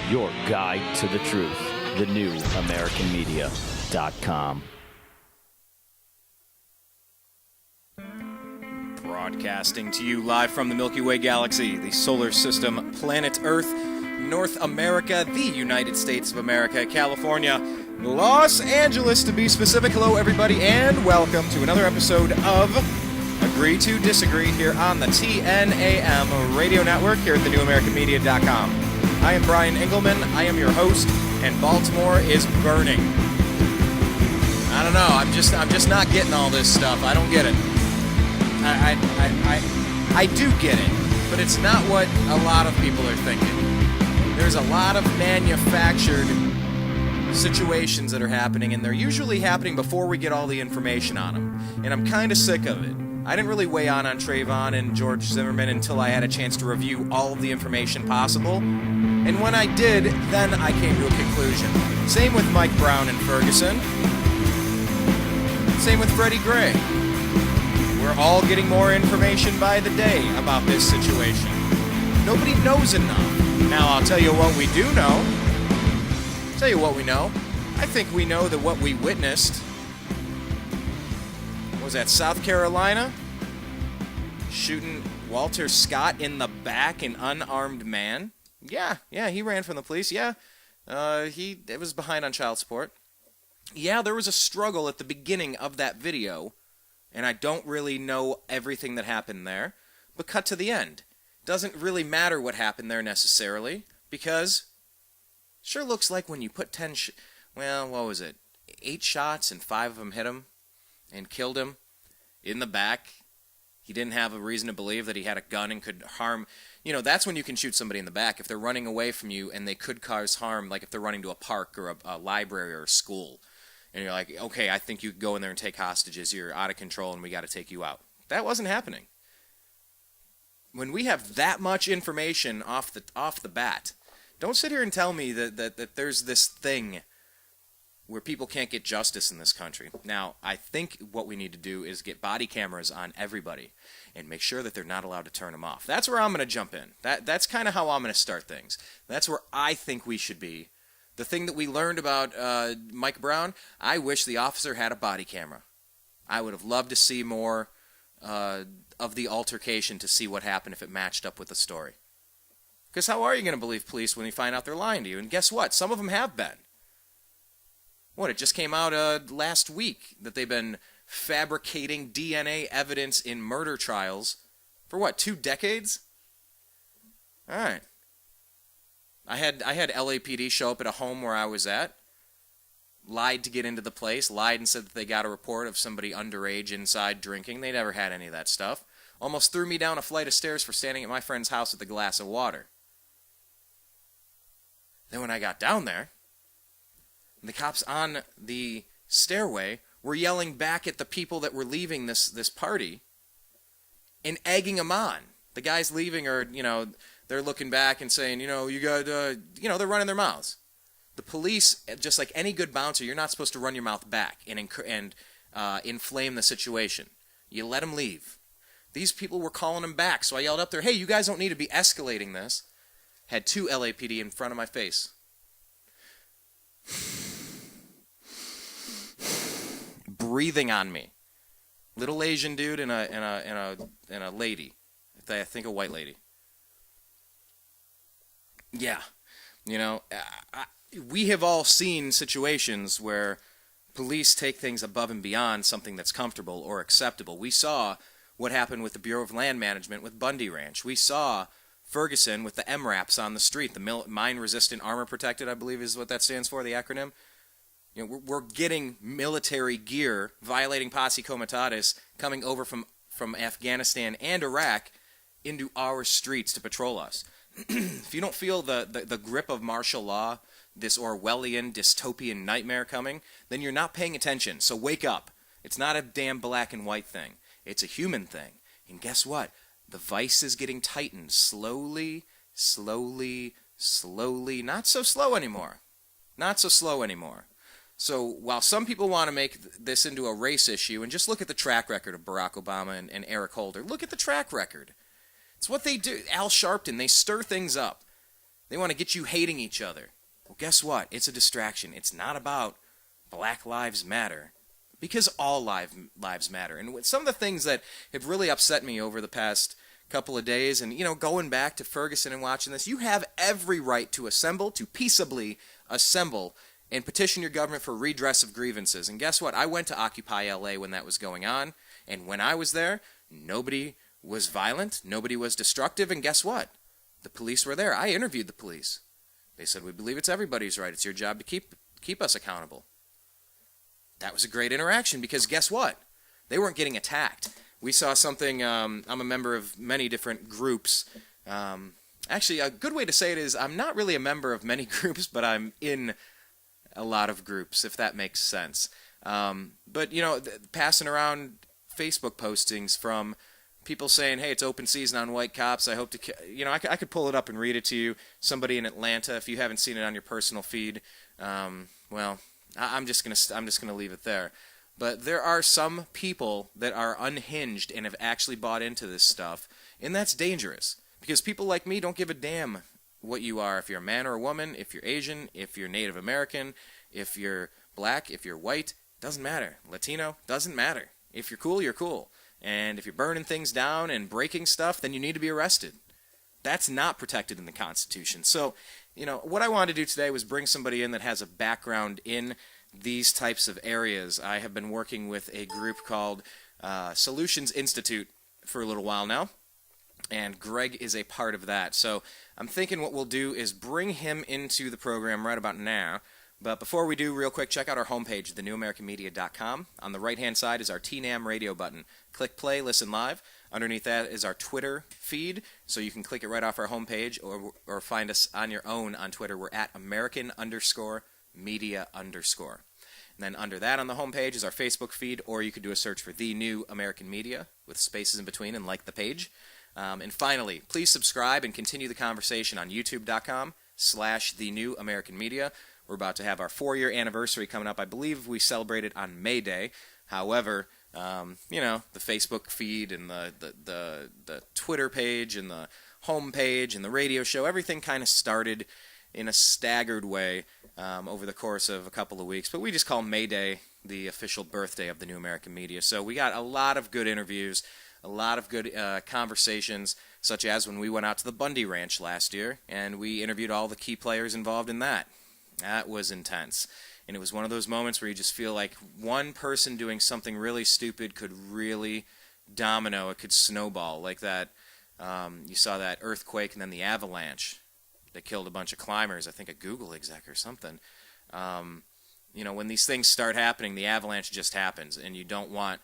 your guide to the truth. TheNewAmericanMedia.com. Broadcasting to you live from the Milky Way galaxy, the solar system, planet Earth, North America, the United States of America, California, Los Angeles to be specific. Hello, everybody, and welcome to another episode of Agree to Disagree here on the TNAM radio network here at thenewamericanmedia.com. I am Brian Engelman, I am your host, and Baltimore is burning. I don't know, I'm just not getting all this stuff. I don't get it. I do get it, but it's not what a lot of people are thinking. There's a lot of manufactured situations that are happening, and they're usually happening before we get all the information on them. And I'm kind of sick of it. I didn't really weigh on Trayvon and George Zimmerman until I had a chance to review all of the information possible. And when I did, then I came to a conclusion. Same with Mike Brown and Ferguson. Same with Freddie Gray. We're all getting more information by the day about this situation. Nobody knows enough. Now, I'll tell you what we do know. Tell you what we know. I think we know that what we witnessed was that South Carolina shooting Walter Scott in the back, an unarmed man. Yeah, he ran from the police. Yeah, it was behind on child support. Yeah, there was a struggle at the beginning of that video, and I don't really know everything that happened there. But cut to the end. Doesn't really matter what happened there necessarily, because sure looks like when you put 8 shots and 5 of them hit him and killed him in the back. He didn't have a reason to believe that he had a gun and could harm. You know, that's when you can shoot somebody in the back. If they're running away from you and they could cause harm, like if they're running to a park or a library or a school, and you're like, okay, I think you could go in there and take hostages. You're out of control and we got to take you out. That wasn't happening. When we have that much information off the bat, don't sit here and tell me that there's this thing where people can't get justice in this country. Now, I think what we need to do is get body cameras on everybody and make sure that they're not allowed to turn them off. That's where I'm going to jump in. That's kind of how I'm going to start things. That's where I think we should be. The thing that we learned about Mike Brown, I wish the officer had a body camera. I would have loved to see more of the altercation to see what happened if it matched up with the story. Because how are you going to believe police when you find out they're lying to you? And guess what? Some of them have been. It just came out last week that they've been fabricating DNA evidence in murder trials for 2 decades? All right. I had LAPD show up at a home where I was at, lied to get into the place, lied and said that they got a report of somebody underage inside drinking. They never had any of that stuff. Almost threw me down a flight of stairs for standing at my friend's house with a glass of water. Then when I got down there, the cops on the stairway were yelling back at the people that were leaving this party and egging them on. The guys leaving are, they're looking back and saying, you got, they're running their mouths. The police, just like any good bouncer, you're not supposed to run your mouth back and inflame the situation. You let them leave. These people were calling them back, so I yelled up there, hey, you guys don't need to be escalating this. Had 2 LAPD in front of my face. Breathing on me. Little Asian dude and a lady. I think a white lady. Yeah. We have all seen situations where police take things above and beyond something that's comfortable or acceptable. We saw what happened with the Bureau of Land Management with Bundy Ranch. We saw Ferguson with the MRAPs on the street, the mine-resistant armor-protected, I believe is what that stands for, the acronym. We're getting military gear, violating posse comitatus, coming over from Afghanistan and Iraq into our streets to patrol us. If you don't feel the grip of martial law, this Orwellian dystopian nightmare coming, then you're not paying attention. So wake up. It's not a damn black and white thing. It's a human thing. And guess what? The vice is getting tightened slowly, slowly, slowly. Not so slow anymore. Not so slow anymore. So while some people want to make this into a race issue, and just look at the track record of Barack Obama and Eric Holder, look at the track record. It's what they do. Al Sharpton, they stir things up. They want to get you hating each other. Well, guess what? It's a distraction. It's not about Black Lives Matter, because all lives matter. And some of the things that have really upset me over the past couple of days, and going back to Ferguson and watching this, you have every right to assemble, to peaceably assemble and petition your government for redress of grievances. And guess what? I went to Occupy LA when that was going on, and when I was there, nobody was violent, nobody was destructive, and guess what? The police were there. I interviewed the police. They said, we believe it's everybody's right. It's your job to keep us accountable. That was a great interaction, because guess what? They weren't getting attacked. We saw something, I'm a member of many different groups. Actually, a good way to say it is I'm not really a member of many groups, but I'm in a lot of groups, if that makes sense. But, passing around Facebook postings from people saying, hey, it's open season on white cops. I hope to, I could pull it up and read it to you. Somebody in Atlanta, if you haven't seen it on your personal feed, well, I'm just gonna leave it there. But there are some people that are unhinged and have actually bought into this stuff, and that's dangerous, because people like me don't give a damn what you are. If you're a man or a woman, if you're Asian, if you're Native American, if you're black, if you're white, doesn't matter. Latino, doesn't matter. If you're cool, you're cool. And if you're burning things down and breaking stuff, then you need to be arrested. That's not protected in the Constitution. So, what I wanted to do today was bring somebody in that has a background in these types of areas. I have been working with a group called Solutions Institute for a little while now, and Greg is a part of that. So I'm thinking what we'll do is bring him into the program right about now. But before we do, real quick, check out our homepage, thenewamericanmedia.com. On the right-hand side is our TNAM radio button. Click play, listen live. Underneath that is our Twitter feed, so you can click it right off our homepage or find us on your own on Twitter. We're at American_media_. And then under that on the homepage is our Facebook feed, or you could do a search for The New American Media with spaces in between and like the page. And finally, please subscribe and continue the conversation on youtube.com/The New American Media. We're about to have our 4-year anniversary coming up. I believe we celebrated on May Day. However, the Facebook feed and the Twitter page and the homepage and the radio show, everything kind of started in a staggered way over the course of a couple of weeks. But we just call May Day the official birthday of the New American Media. So we got a lot of good interviews, a lot of good conversations, such as when we went out to the Bundy Ranch last year, and we interviewed all the key players involved in that. That was intense. And it was one of those moments where you just feel like one person doing something really stupid could really domino. It could snowball like that. You saw that earthquake and then the avalanche that killed a bunch of climbers, I think a Google exec or something. When these things start happening, the avalanche just happens, and you don't want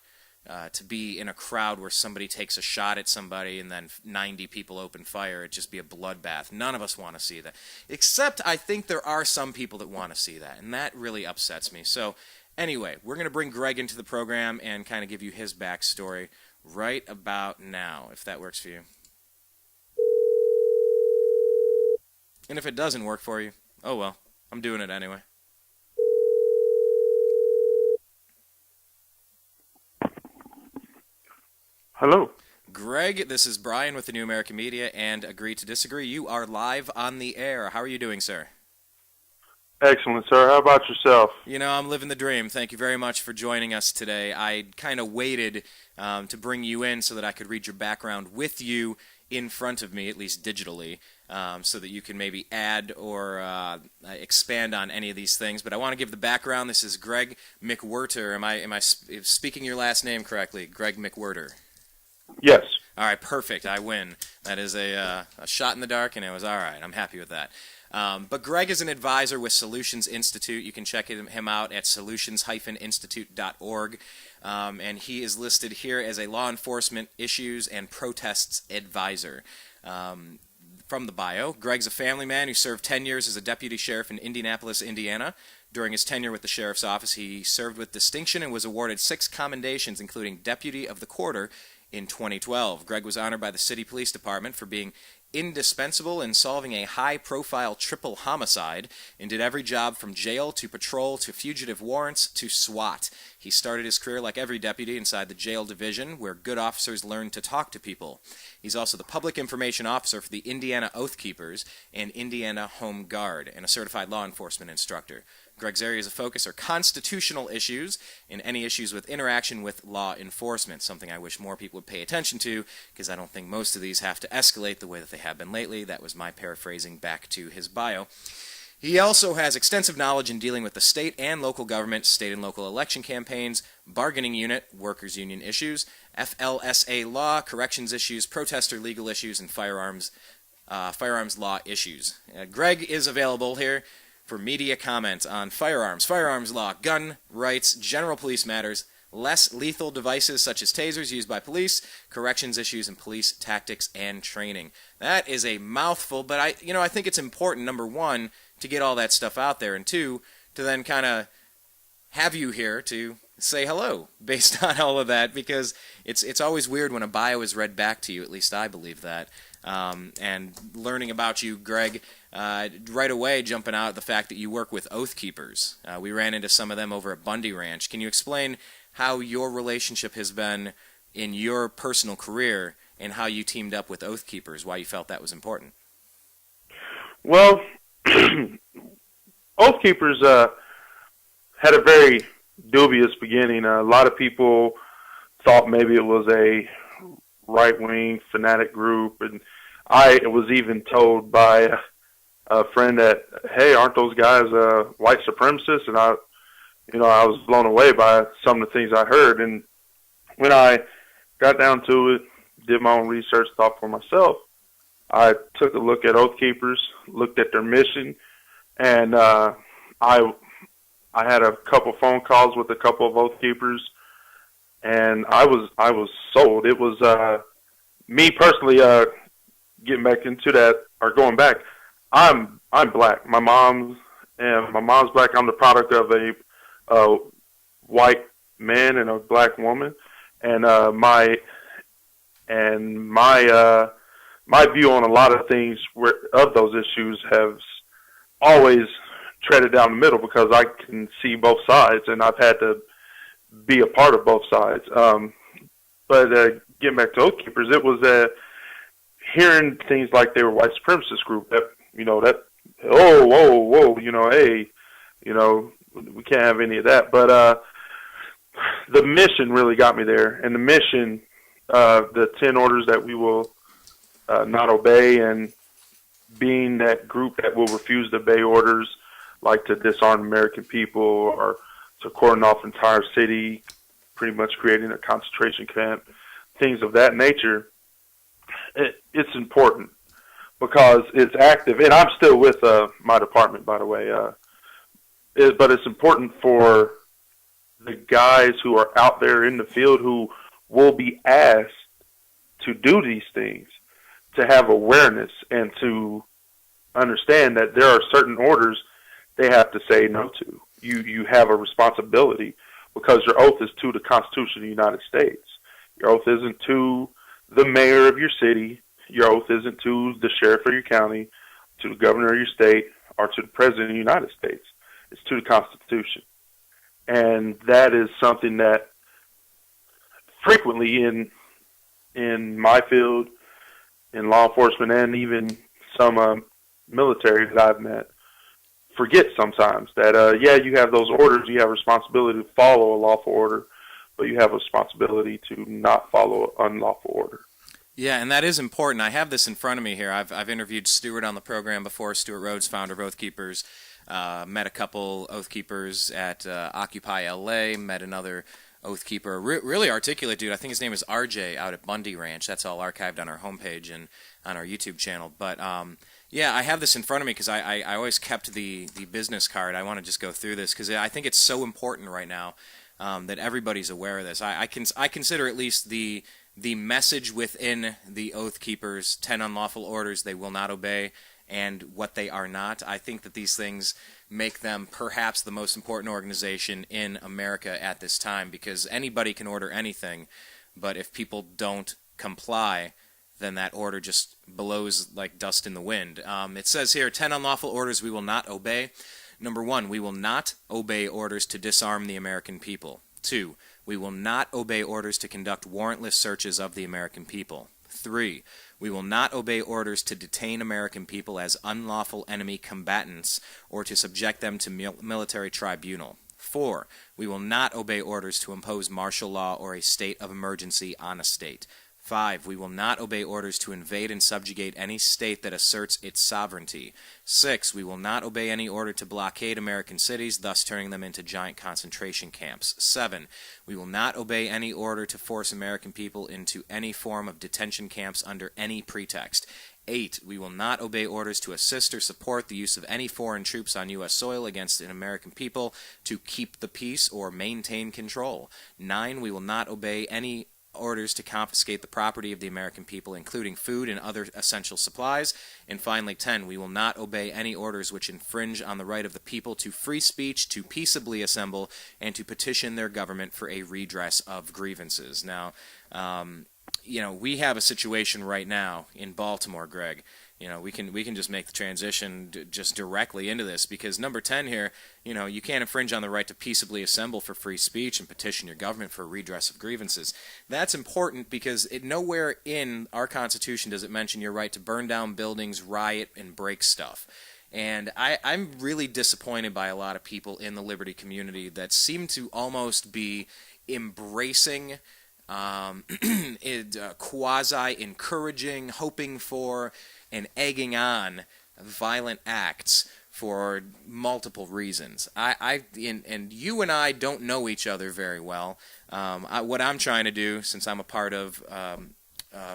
to be in a crowd where somebody takes a shot at somebody and then 90 people open fire. It'd just be a bloodbath. None of us want to see that. Except I think there are some people that want to see that, and that really upsets me. So anyway, we're going to bring Greg into the program and kind of give you his backstory right about now, if that works for you. And if it doesn't work for you, oh well, I'm doing it anyway. Hello. Greg, this is Brian with the New American Media and Agree to Disagree. You are live on the air. How are you doing, sir? Excellent, sir. How about yourself? I'm living the dream. Thank you very much for joining us today. I kind of waited to bring you in so that I could read your background with you in front of me, at least digitally, so that you can maybe add or expand on any of these things. But I want to give the background. This is Greg McWhirter. Am I speaking your last name correctly? Greg McWhirter. Yes. All right, perfect. I win. That is a shot in the dark, and it was all right. I'm happy with that. But Greg is an advisor with Solutions Institute. You can check him out at solutions-institute.org. And he is listed here as a law enforcement issues and protests advisor. From the bio, Greg's a family man who served 10 years as a deputy sheriff in Indianapolis, Indiana. During his tenure with the sheriff's office, he served with distinction and was awarded 6 commendations, including Deputy of the Quarter in 2012. Greg was honored by the City Police Department for being indispensable in solving a high-profile triple homicide and did every job from jail to patrol to fugitive warrants to SWAT. He started his career like every deputy inside the jail division, where good officers learned to talk to people. He's also the Public Information Officer for the Indiana Oath Keepers and Indiana Home Guard, and a certified law enforcement instructor. Greg's areas of focus are constitutional issues and any issues with interaction with law enforcement, something I wish more people would pay attention to, because I don't think most of these have to escalate the way that they have been lately. That was my paraphrasing back to his bio. He also has extensive knowledge in dealing with the state and local government, state and local election campaigns, bargaining unit, workers' union issues, FLSA law, corrections issues, protester legal issues, and firearms law issues. Greg is available here for media comment on firearms law, gun rights, general police matters, less lethal devices such as tasers used by police, corrections issues, and police tactics and training. That is a mouthful, but I think it's important, number one, to get all that stuff out there, and two, to then kind of have you here to say hello based on all of that, because it's always weird when a bio is read back to you, at least I believe that. And learning about you, Greg, right away jumping out at the fact that you work with Oath Keepers. We ran into some of them over at Bundy Ranch. Can you explain how your relationship has been in your personal career and how you teamed up with Oath Keepers, why you felt that was important? Well, Oath Keepers had a very dubious beginning. A lot of people thought maybe it was a right-wing fanatic group, and I was even told by a friend that, hey, aren't those guys white supremacists? And I was blown away by some of the things I heard. And when I got down to it, did my own research, thought for myself, I took a look at Oath Keepers, looked at their mission, and I had a couple phone calls with a couple of Oath Keepers, and I was sold. It was me personally getting back into that, or going back. I'm black. My mom's black. I'm the product of a white man and a black woman, and my view on a lot of things of those issues have always treaded down the middle, because I can see both sides, and I've had to be a part of both sides. But getting back to Oath Keepers, it was hearing things like they were white supremacist group that, hey, we can't have any of that. But the mission really got me there, and the mission, the 10 orders that we will not obey, and being that group that will refuse to obey orders like to disarm American people or to cordon off entire city, pretty much creating a concentration camp, things of that nature. It's important because it's active, and I'm still with my department, by the way. But it's important for the guys who are out there in the field who will be asked to do these things to have awareness and to understand that there are certain orders they have to say no to. You have a responsibility, because your oath is to the Constitution of the United States. Your oath isn't to the mayor of your city. Your oath isn't to the sheriff of your county, to the governor of your state, or to the president of the United States. It's to the Constitution. And that is something that frequently in my field, in law enforcement, and even some military that I've met, forget sometimes that, you have those orders, you have a responsibility to follow a lawful order, but you have a responsibility to not follow an unlawful order. Yeah, and that is important. I have this in front of me here. I've interviewed Stuart on the program before, Stuart Rhodes, founder of Oath Keepers. Met a couple Oath Keepers at Occupy LA, met another Oath Keeper, really articulate dude. I think his name is RJ out at Bundy Ranch. That's all archived on our homepage and on our YouTube channel. But yeah, I have this in front of me because I always kept the business card. I want to just go through this because I think it's so important right now that everybody's aware of this. I consider at least the message within the Oath Keepers, 10 unlawful orders they will not obey, and what they are not. I think that these things make them perhaps the most important organization in America at this time, because anybody can order anything, but if people don't comply, then that order just blows like dust in the wind. It says here, 10 unlawful orders we will not obey. Number 1, we will not obey orders to disarm the American people. 2, we will not obey orders to conduct warrantless searches of the American people. 3. We will not obey orders to detain American people as unlawful enemy combatants or to subject them to military tribunal. 4. We will not obey orders to impose martial law or a state of emergency on a state. 5. We will not obey orders to invade and subjugate any state that asserts its sovereignty. 6. We will not obey any order to blockade American cities, thus turning them into giant concentration camps. 7. We will not obey any order to force American people into any form of detention camps under any pretext. 8. We will not obey orders to assist or support the use of any foreign troops on U.S. soil against an American people to keep the peace or maintain control. 9. We will not obey any orders to confiscate the property of the American people, including food and other essential supplies. And finally, 10, we will not obey any orders which infringe on the right of the people to free speech, to peaceably assemble, and to petition their government for a redress of grievances. Now, we have a situation right now in Baltimore, Greg. We can just make the transition just directly into this, because number 10 here, you can't infringe on the right to peaceably assemble for free speech and petition your government for a redress of grievances. That's important because nowhere in our Constitution does it mention your right to burn down buildings, riot, and break stuff. And I'm really disappointed by a lot of people in the liberty community that seem to almost be embracing quasi-encouraging, hoping for, and egging on violent acts for multiple reasons. And you and I don't know each other very well. What I'm trying to do, since I'm a part of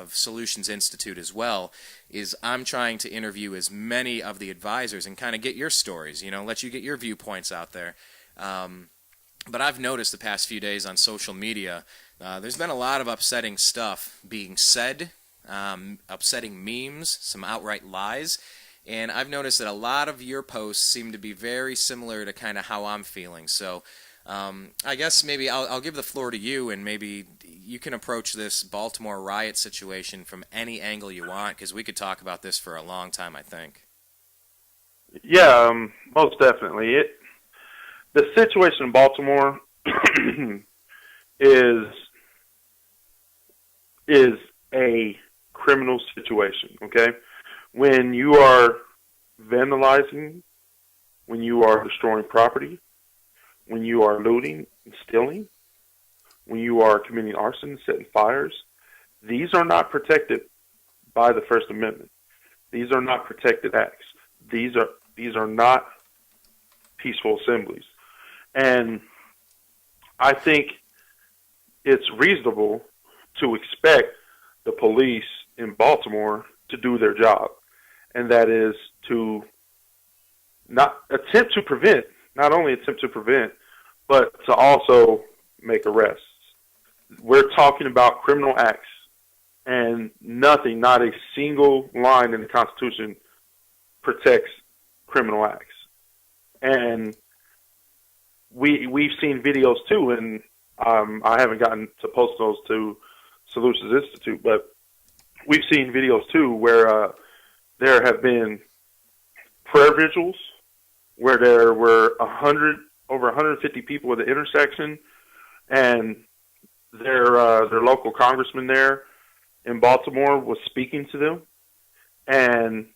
Solutions Institute as well, is I'm trying to interview as many of the advisors and kind of get your stories, let you get your viewpoints out there. But I've noticed the past few days on social media, there's been a lot of upsetting stuff being said, upsetting memes, some outright lies, and I've noticed that a lot of your posts seem to be very similar to kind of how I'm feeling. So I guess maybe I'll give the floor to you, and maybe you can approach this Baltimore riot situation from any angle you want, because we could talk about this for a long time, I think. Yeah, most definitely. The situation in Baltimore is a criminal situation, okay? When you are vandalizing, when you are destroying property, when you are looting and stealing, when you are committing arson and setting fires, these are not protected by the First Amendment. These are not protected acts. These are not peaceful assemblies. And I think it's reasonable to expect the police in Baltimore to do their job, and that is to not only attempt to prevent, but to also make arrests. We're talking about criminal acts, and nothing, not a single line in the Constitution protects criminal acts. And we've seen videos too, and I haven't gotten to post those to Solutions Institute, but we've seen videos too where there have been prayer vigils where there were over 150 people at the intersection, and their local congressman there in Baltimore was speaking to them, and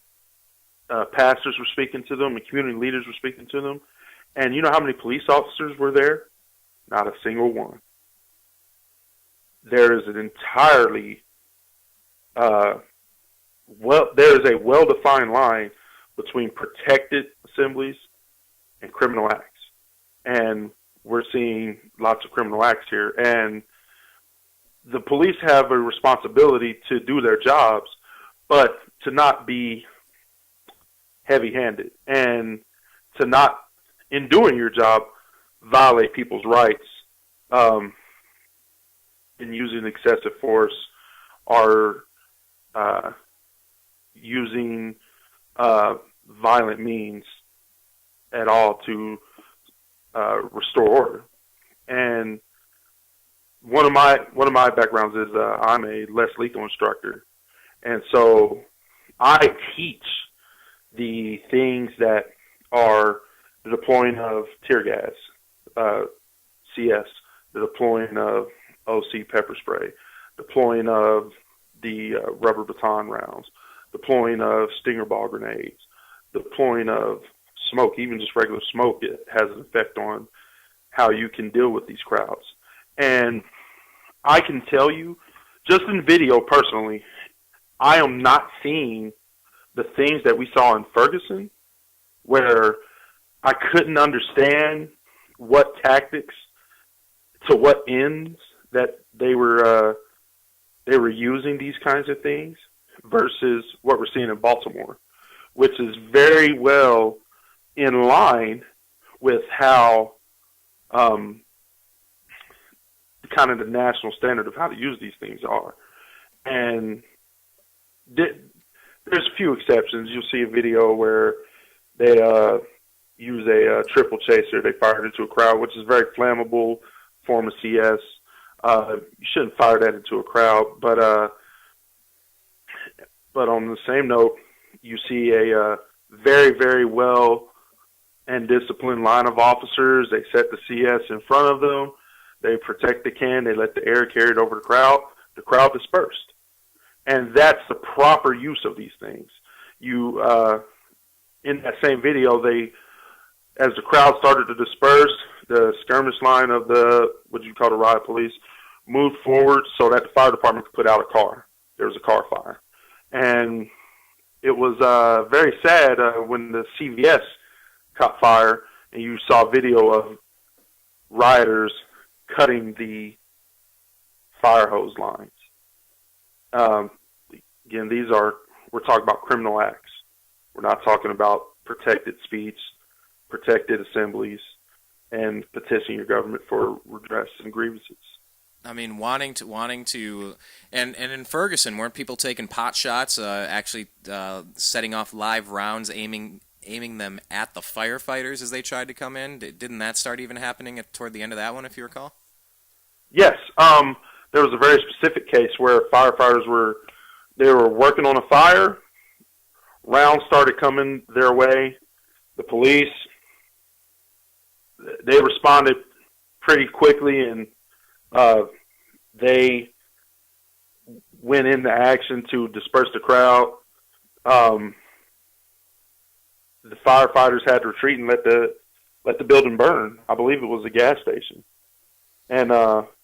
pastors were speaking to them, and community leaders were speaking to them. And you know how many police officers were there? Not a single one. There is an entirely there is a well-defined line between protected assemblies and criminal acts. And we're seeing lots of criminal acts here. And the police have a responsibility to do their jobs, but to not be heavy-handed and to not, in doing your job, violate people's rights in using excessive force or using violent means at all to restore order. And one of my backgrounds is I'm a less lethal instructor, and so I teach the things that are the deploying of tear gas, CS, the deploying of OC pepper spray, deploying of the rubber baton rounds, deploying of stinger ball grenades, deploying of smoke, even just regular smoke, it has an effect on how you can deal with these crowds. And I can tell you, just in video personally, I am not seeing the things that we saw in Ferguson, where I couldn't understand what tactics to what ends that they were using these kinds of things, versus what we're seeing in Baltimore, which is very well in line with how kind of the national standard of how to use these things are. And there's a few exceptions. You'll see a video where they use a triple chaser. They fire it into a crowd, which is a very flammable form of CS. You shouldn't fire that into a crowd. But on the same note, you see a very, very well and disciplined line of officers. They set the CS in front of them. They protect the can. They let the air carry it over the crowd. The crowd dispersed. And that's the proper use of these things. You, in that same video, as the crowd started to disperse, the skirmish line of what you call the riot police moved forward so that the fire department could put out a car. There was a car fire. And it was very sad when the CVS caught fire and you saw video of rioters cutting the fire hose lines. Again, we're talking about criminal acts. We're not talking about protected speech, protected assemblies, and petitioning your government for redress and grievances. I mean, wanting to, and in Ferguson, weren't people taking pot shots, actually setting off live rounds, aiming them at the firefighters as they tried to come in? Didn't that start even happening toward the end of that one, if you recall? Yes. There was a very specific case where firefighters were working on a fire. Rounds started coming their way. The police, they responded pretty quickly, and they went into action to disperse the crowd. The firefighters had to retreat and let the building burn. I believe it was a gas station, and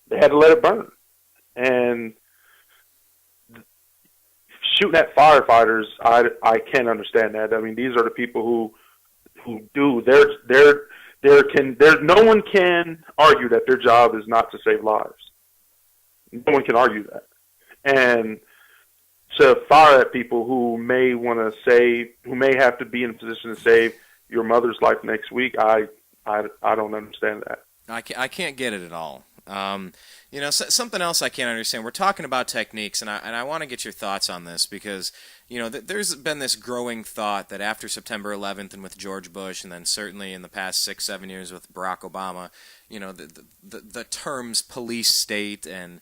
they had to let it burn. And shooting at firefighters, I can't understand that. I mean, these are the people who do there's no one can argue that their job is not to save lives. No one can argue that. And to fire at people who may have to be in a position to save your mother's life next week, I don't understand that. I can't get it at all. Something else I can't understand. We're talking about techniques, and I want to get your thoughts on this because, there's been this growing thought that after September 11th and with George Bush, and then certainly in the past 6-7 years with Barack Obama, the terms police state and,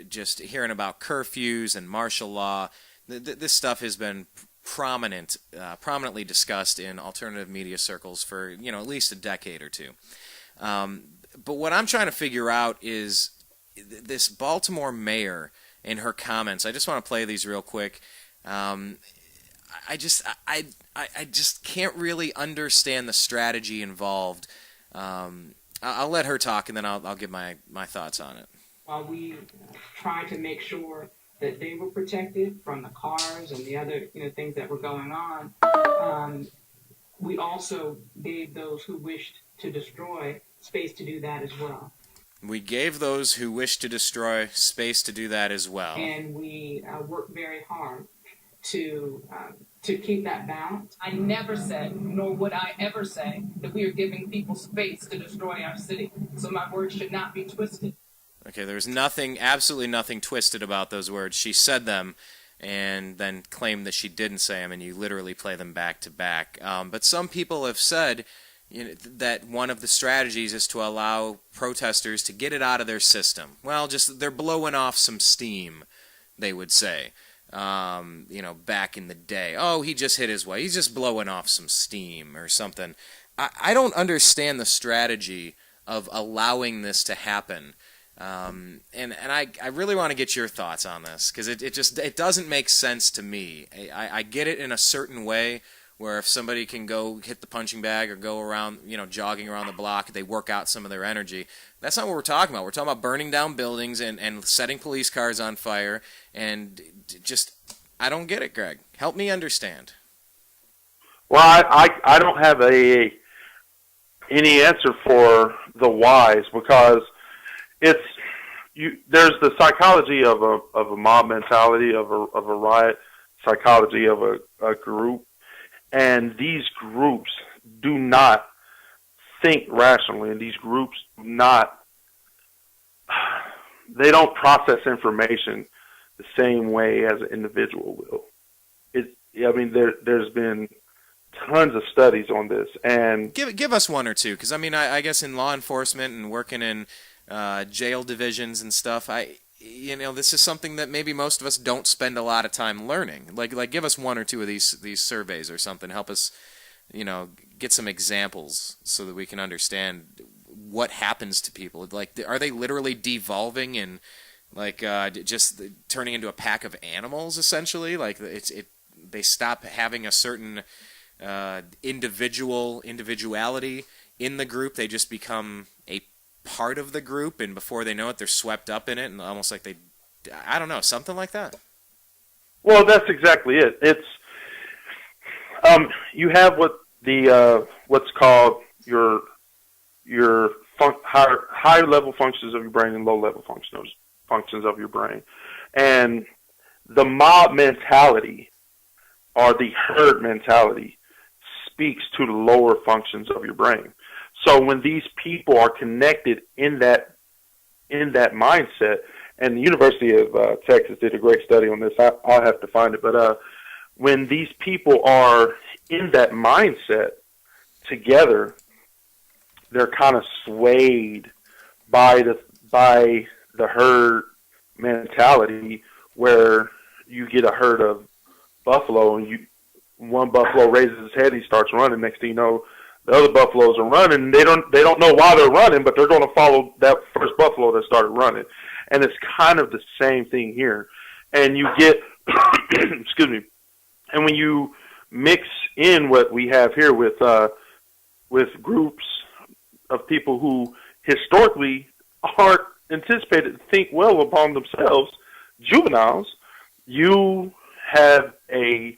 just hearing about curfews and martial law, this stuff has been prominently discussed in alternative media circles for, at least a decade or two. But what I'm trying to figure out is this Baltimore mayor and her comments. I just want to play these real quick. I just can't really understand the strategy involved. I'll let her talk, and then I'll give my thoughts on it. While we tried to make sure that they were protected from the cars and the other things that were going on, we also gave those who wished to destroy space to do that as well. We gave those who wished to destroy space to do that as well. And we worked very hard to keep that balance. I never said, nor would I ever say, that we are giving people space to destroy our city. So my words should not be twisted. Okay, there's absolutely nothing twisted about those words. She said them and then claimed that she didn't say them, and you literally play them back to back. But some people have said that one of the strategies is to allow protesters to get it out of their system. Well, they're blowing off some steam, they would say. Back in the day. Oh, he just hit his way. He's just blowing off some steam or something. I don't understand the strategy of allowing this to happen. And I really want to get your thoughts on this, because it doesn't make sense to me. I get it in a certain way, where if somebody can go hit the punching bag or go around, jogging around the block, they work out some of their energy. That's not what we're talking about. We're talking about burning down buildings and setting police cars on fire, and just, I don't get it, Greg. Help me understand. Well, I don't have any answer for the whys, because there's the psychology of a mob mentality, of a riot, psychology of a group, and these groups do not think rationally, and these groups they don't process information the same way as an individual will. There's been tons of studies on this, and give us one or two, because I guess in law enforcement and working in jail divisions and stuff, this is something that maybe most of us don't spend a lot of time learning. Like give us one or two of these surveys or something. Help us, get some examples so that we can understand what happens to people. Like, are they literally devolving and just turning into a pack of animals, essentially? Like, they stop having a certain individuality in the group. They just become a part of the group, and before they know it, they're swept up in it, and almost like I don't know, something like that. Well, that's exactly it. It's you have what's called your high level functions of your brain and low level functions of your brain, and the mob mentality or the herd mentality speaks to the lower functions of your brain. So when these people are connected in that mindset, and the University of Texas did a great study on this. I'll have to find it, but when these people are in that mindset together, they're kind of swayed by the herd mentality, where you get a herd of buffalo, and one buffalo raises his head, he starts running. Next thing you know, the other buffaloes are running. They don't know why they're running, but they're going to follow that first buffalo that started running. And it's kind of the same thing here. And you get, excuse me, and when you mix in what we have here with groups of people who historically aren't anticipated to think well upon themselves, juveniles, you have a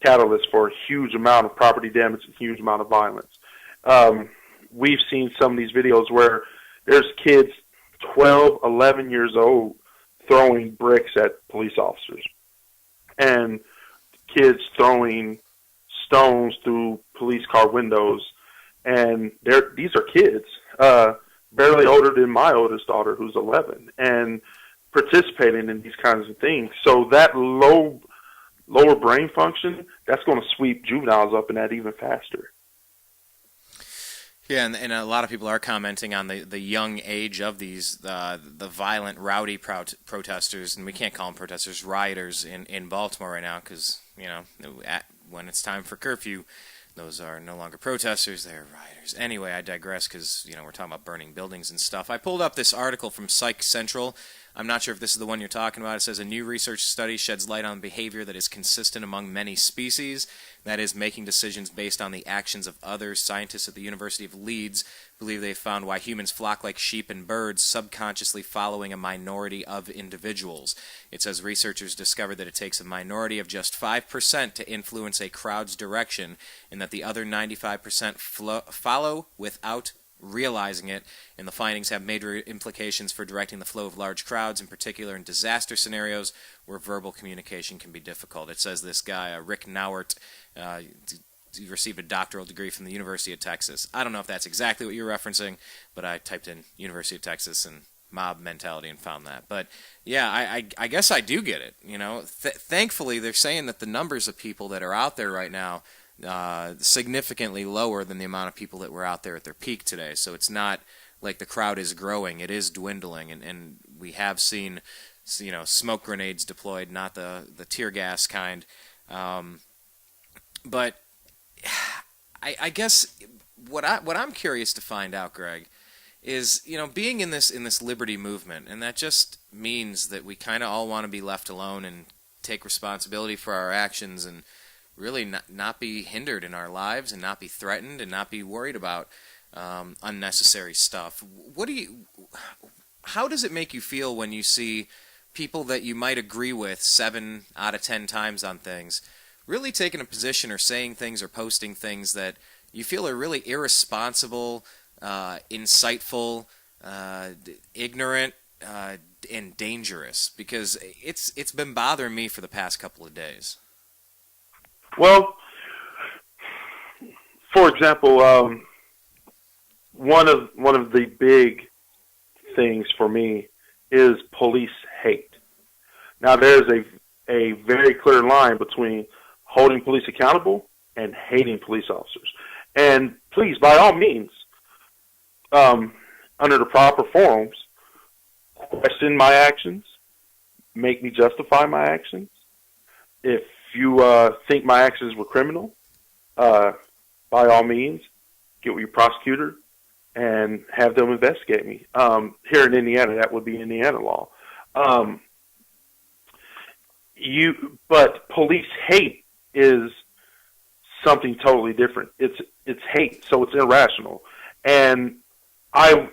catalyst for a huge amount of property damage and huge amount of violence. We've seen some of these videos where there's kids 12, 11 years old throwing bricks at police officers, and kids throwing stones through police car windows. And these are kids, barely older than my oldest daughter, who's 11, and participating in these kinds of things. So that lower brain function, that's going to sweep juveniles up in that even faster. Yeah, and a lot of people are commenting on the young age of these the violent, rowdy protesters, and we can't call them protesters, rioters in Baltimore right now, because when it's time for curfew, those are no longer protesters, they're rioters. Anyway, I digress, because we're talking about burning buildings and stuff. I pulled up this article from Psych Central. I'm not sure if this is the one you're talking about. It says a new research study sheds light on behavior that is consistent among many species, that is, making decisions based on the actions of others. Scientists at the University of Leeds believe they found why humans flock like sheep and birds, subconsciously following a minority of individuals. It says researchers discovered that it takes a minority of just 5% to influence a crowd's direction, and that the other 95% follow without realizing it, and the findings have major implications for directing the flow of large crowds, in particular in disaster scenarios where verbal communication can be difficult. It says this guy, Rick Nauert, he received a doctoral degree from the University of Texas. I don't know if that's exactly what you're referencing, but I typed in University of Texas and mob mentality and found that. But yeah, I guess I do get it. Thankfully, they're saying that the numbers of people that are out there right now significantly lower than the amount of people that were out there at their peak today. So it's not like the crowd is growing, it is dwindling, and we have seen smoke grenades deployed, not the tear gas kind. But I guess what I'm curious to find out, Greg, is, being in this liberty movement, and that just means that we kind of all want to be left alone and take responsibility for our actions and really not be hindered in our lives and not be threatened and not be worried about unnecessary stuff. How does it make you feel when you see people that you might agree with 7 out of 10 times on things really taking a position or saying things or posting things that you feel are really irresponsible, insightful, ignorant, and dangerous? Because it's been bothering me for the past couple of days. Well, for example, one of the big things for me is police hate. Now, there's a very clear line between holding police accountable and hating police officers. And please, by all means, under the proper forums, question my actions, make me justify my actions. If you think my actions were criminal, by all means, get with your prosecutor and have them investigate me. Here in Indiana, that would be Indiana law. But police hate is something totally different. It's hate, so it's irrational. And I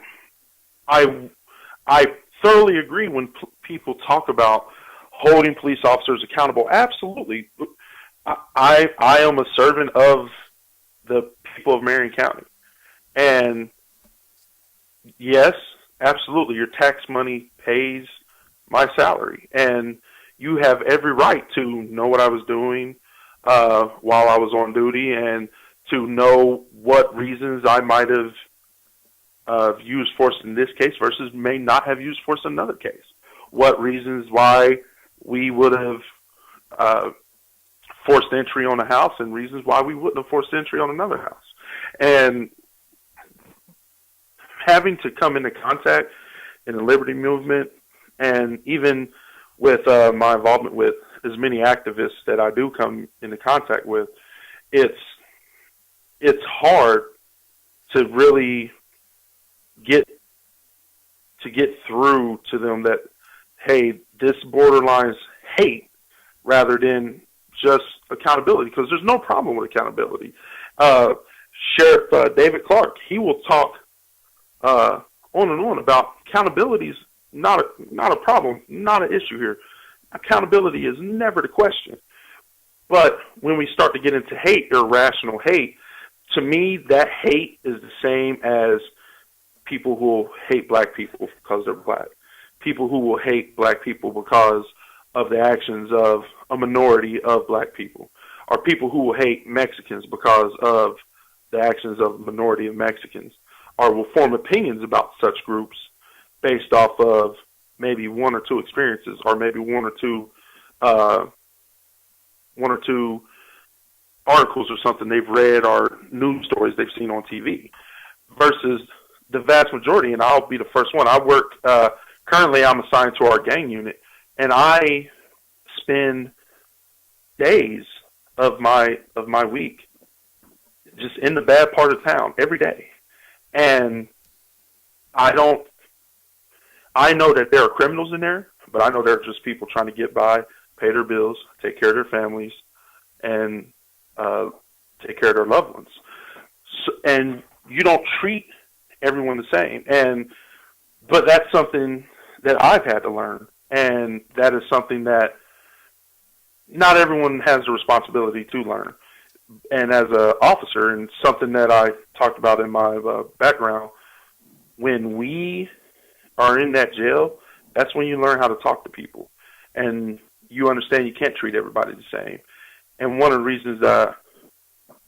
thoroughly agree when people talk about holding police officers accountable. Absolutely. I am a servant of the people of Marion County. And yes, absolutely, your tax money pays my salary. And you have every right to know what I was doing while I was on duty and to know what reasons I might have used force in this case versus may not have used force in another case. What reasons why we would have forced entry on a house and reasons why we wouldn't have forced entry on another house. And having to come into contact in the liberty movement, and even with my involvement with as many activists that I do come into contact with, it's hard to really get through to them that, hey, this borderlines hate rather than just accountability, because there's no problem with accountability. Sheriff David Clark, he will talk on and on about accountability is not a problem, not an issue here. Accountability is never the question. But when we start to get into hate, irrational hate, to me, that hate is the same as people who will hate black people because they're black. People who will hate black people because of the actions of a minority of black people. Or people who will hate Mexicans because of the actions of a minority of Mexicans. Or will form opinions about such groups based off of maybe one or two experiences, or maybe one or two articles or something they've read, or news stories they've seen on TV, versus the vast majority. And I'll be the first one. I work currently. I'm assigned to our gang unit, and I spend days of my week just in the bad part of town every day, and I know that there are criminals in there, but I know they're just people trying to get by, pay their bills, take care of their families, and take care of their loved ones. So, and you don't treat everyone the same. But that's something that I've had to learn, and that is something that not everyone has the responsibility to learn. And as an officer, and something that I talked about in my background, when we are in that jail, that's when you learn how to talk to people. And you understand you can't treat everybody the same. And one of the reasons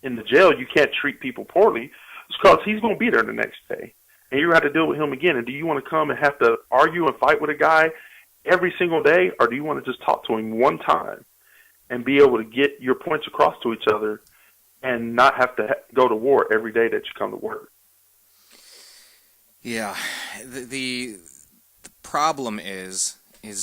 in the jail you can't treat people poorly is because he's going to be there the next day. And you have to deal with him again. And do you want to come and have to argue and fight with a guy every single day? Or do you want to just talk to him one time and be able to get your points across to each other and not have to go to war every day that you come to work? Yeah, the problem is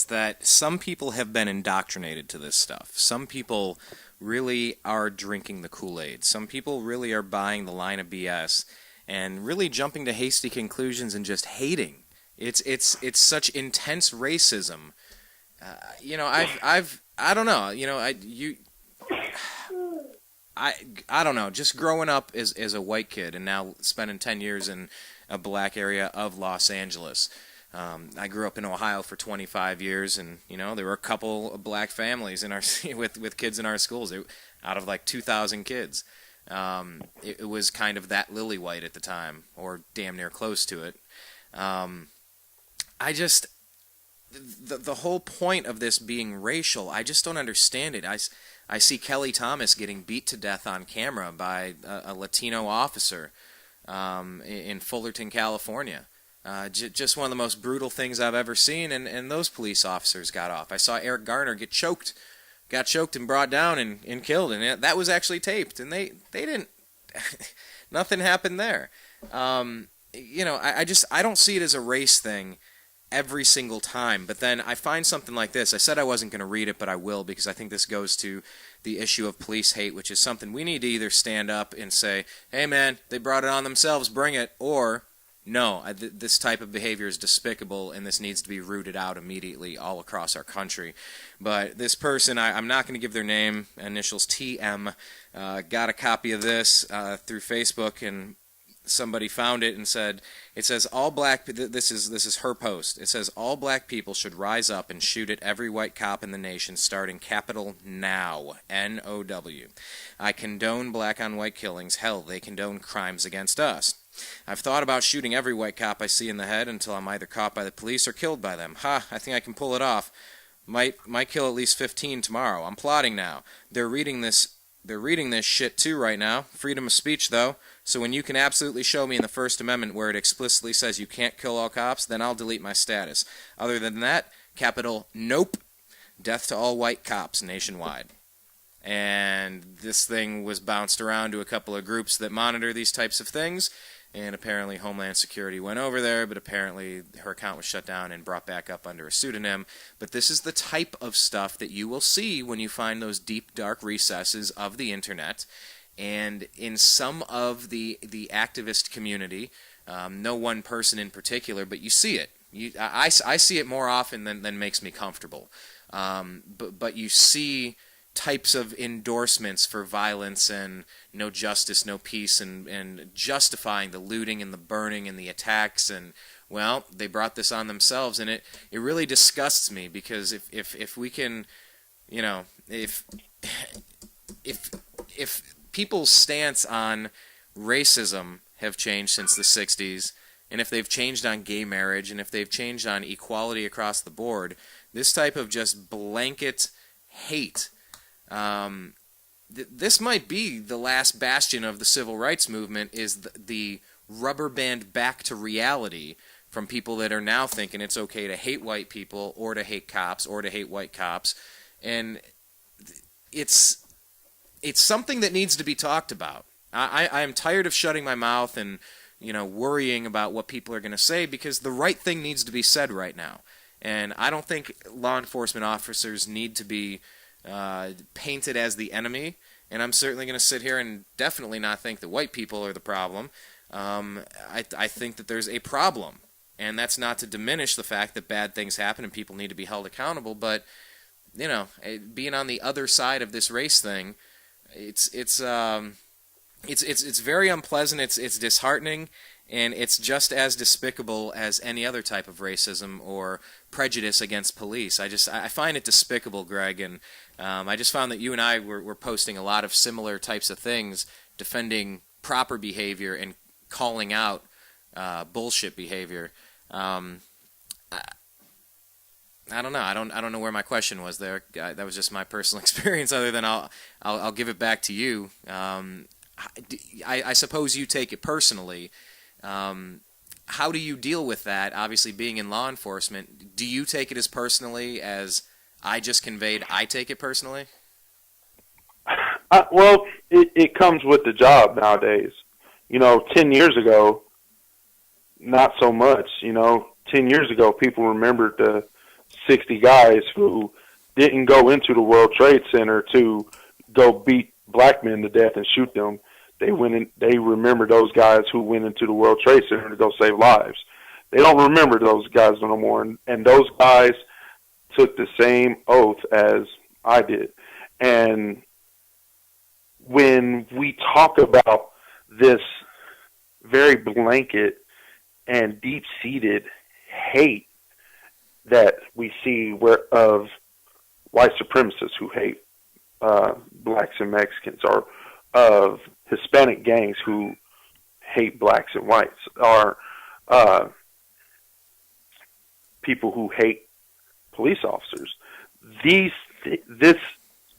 that some people have been indoctrinated to this stuff. Some people really are drinking the Kool-Aid. Some people really are buying the line of BS, and really jumping to hasty conclusions and just hating. It's such intense racism. I don't know. I don't know. Just growing up as a white kid and now spending 10 years in a black area of Los Angeles. I grew up in Ohio for 25 years, and there were a couple of black families in our with kids in our schools. Out of like 2,000 kids, it was kind of that lily white at the time, or damn near close to it. The whole point of this being racial, I just don't understand it. I see Kelly Thomas getting beat to death on camera by a Latino officer in Fullerton, California. Just one of the most brutal things I've ever seen, and those police officers got off. I saw Eric Garner got choked and brought down and killed, and that was actually taped, and they didn't, nothing happened there. I don't see it as a race thing every single time, but then I find something like this. I said I wasn't going to read it, but I will, because I think this goes to the issue of police hate, which is something we need to either stand up and say, hey man, they brought it on themselves, bring it, or no, this type of behavior is despicable and this needs to be rooted out immediately all across our country. But this person, I'm not going to give their name, initials TM, got a copy of this through Facebook, and somebody found it and said, it says all black, this is her post, it says all black people should rise up and shoot at every white cop in the nation, starting capital NOW, N-O-W. I condone black on white killings. Hell, they condone crimes against us. I've thought about shooting every white cop I see in the head until I'm either caught by the police or killed by them. Ha, I think I can pull it off. Might kill at least 15 tomorrow. I'm plotting now. They're reading this shit too right now. Freedom of speech, though. So when you can absolutely show me in the First Amendment where it explicitly says you can't kill all cops, then I'll delete my status. Other than that, capital nope. Death to all white cops nationwide. And this thing was bounced around to a couple of groups that monitor these types of things, and apparently Homeland Security went over there, but apparently her account was shut down and brought back up under a pseudonym. But this is the type of stuff that you will see when you find those deep, dark recesses of the internet. And in some of the activist community, no one person in particular, but you see it. I see it more often than makes me comfortable. But you see types of endorsements for violence and no justice, no peace, and justifying the looting and the burning and the attacks, and well, they brought this on themselves, and it really disgusts me, because if we can, if people's stance on racism have changed since the 60s, and if they've changed on gay marriage, and if they've changed on equality across the board, this type of just blanket hate, this might be the last bastion of the civil rights movement, is the rubber band back to reality from people that are now thinking it's okay to hate white people or to hate cops or to hate white cops. And it's something that needs to be talked about. I am tired of shutting my mouth and worrying about what people are going to say, because the right thing needs to be said right now. And I don't think law enforcement officers need to be painted as the enemy, and I'm certainly going to sit here and definitely not think that white people are the problem. I think that there's a problem, and that's not to diminish the fact that bad things happen and people need to be held accountable, but being on the other side of this race thing, it's very unpleasant, it's disheartening, and it's just as despicable as any other type of racism or prejudice against police. I find it despicable, Greg, and I just found that you and I were posting a lot of similar types of things, defending proper behavior and calling out bullshit behavior. I don't know. I don't know where my question was there. That was just my personal experience. Other than I'll give it back to you. I suppose you take it personally. How do you deal with that? Obviously, being in law enforcement, do you take it as personally as I just conveyed? I take it personally. Well, it comes with the job nowadays. 10 years ago, not so much. 10 years ago, people remembered the 60 guys who didn't go into the World Trade Center to go beat black men to death and shoot them. They remember those guys who went into the World Trade Center to go save lives. They don't remember those guys no more. And those guys took the same oath as I did. And when we talk about this very blanket and deep-seated hate that we see of white supremacists who hate blacks and Mexicans, or of Hispanic gangs who hate blacks and whites, or people who hate police officers. This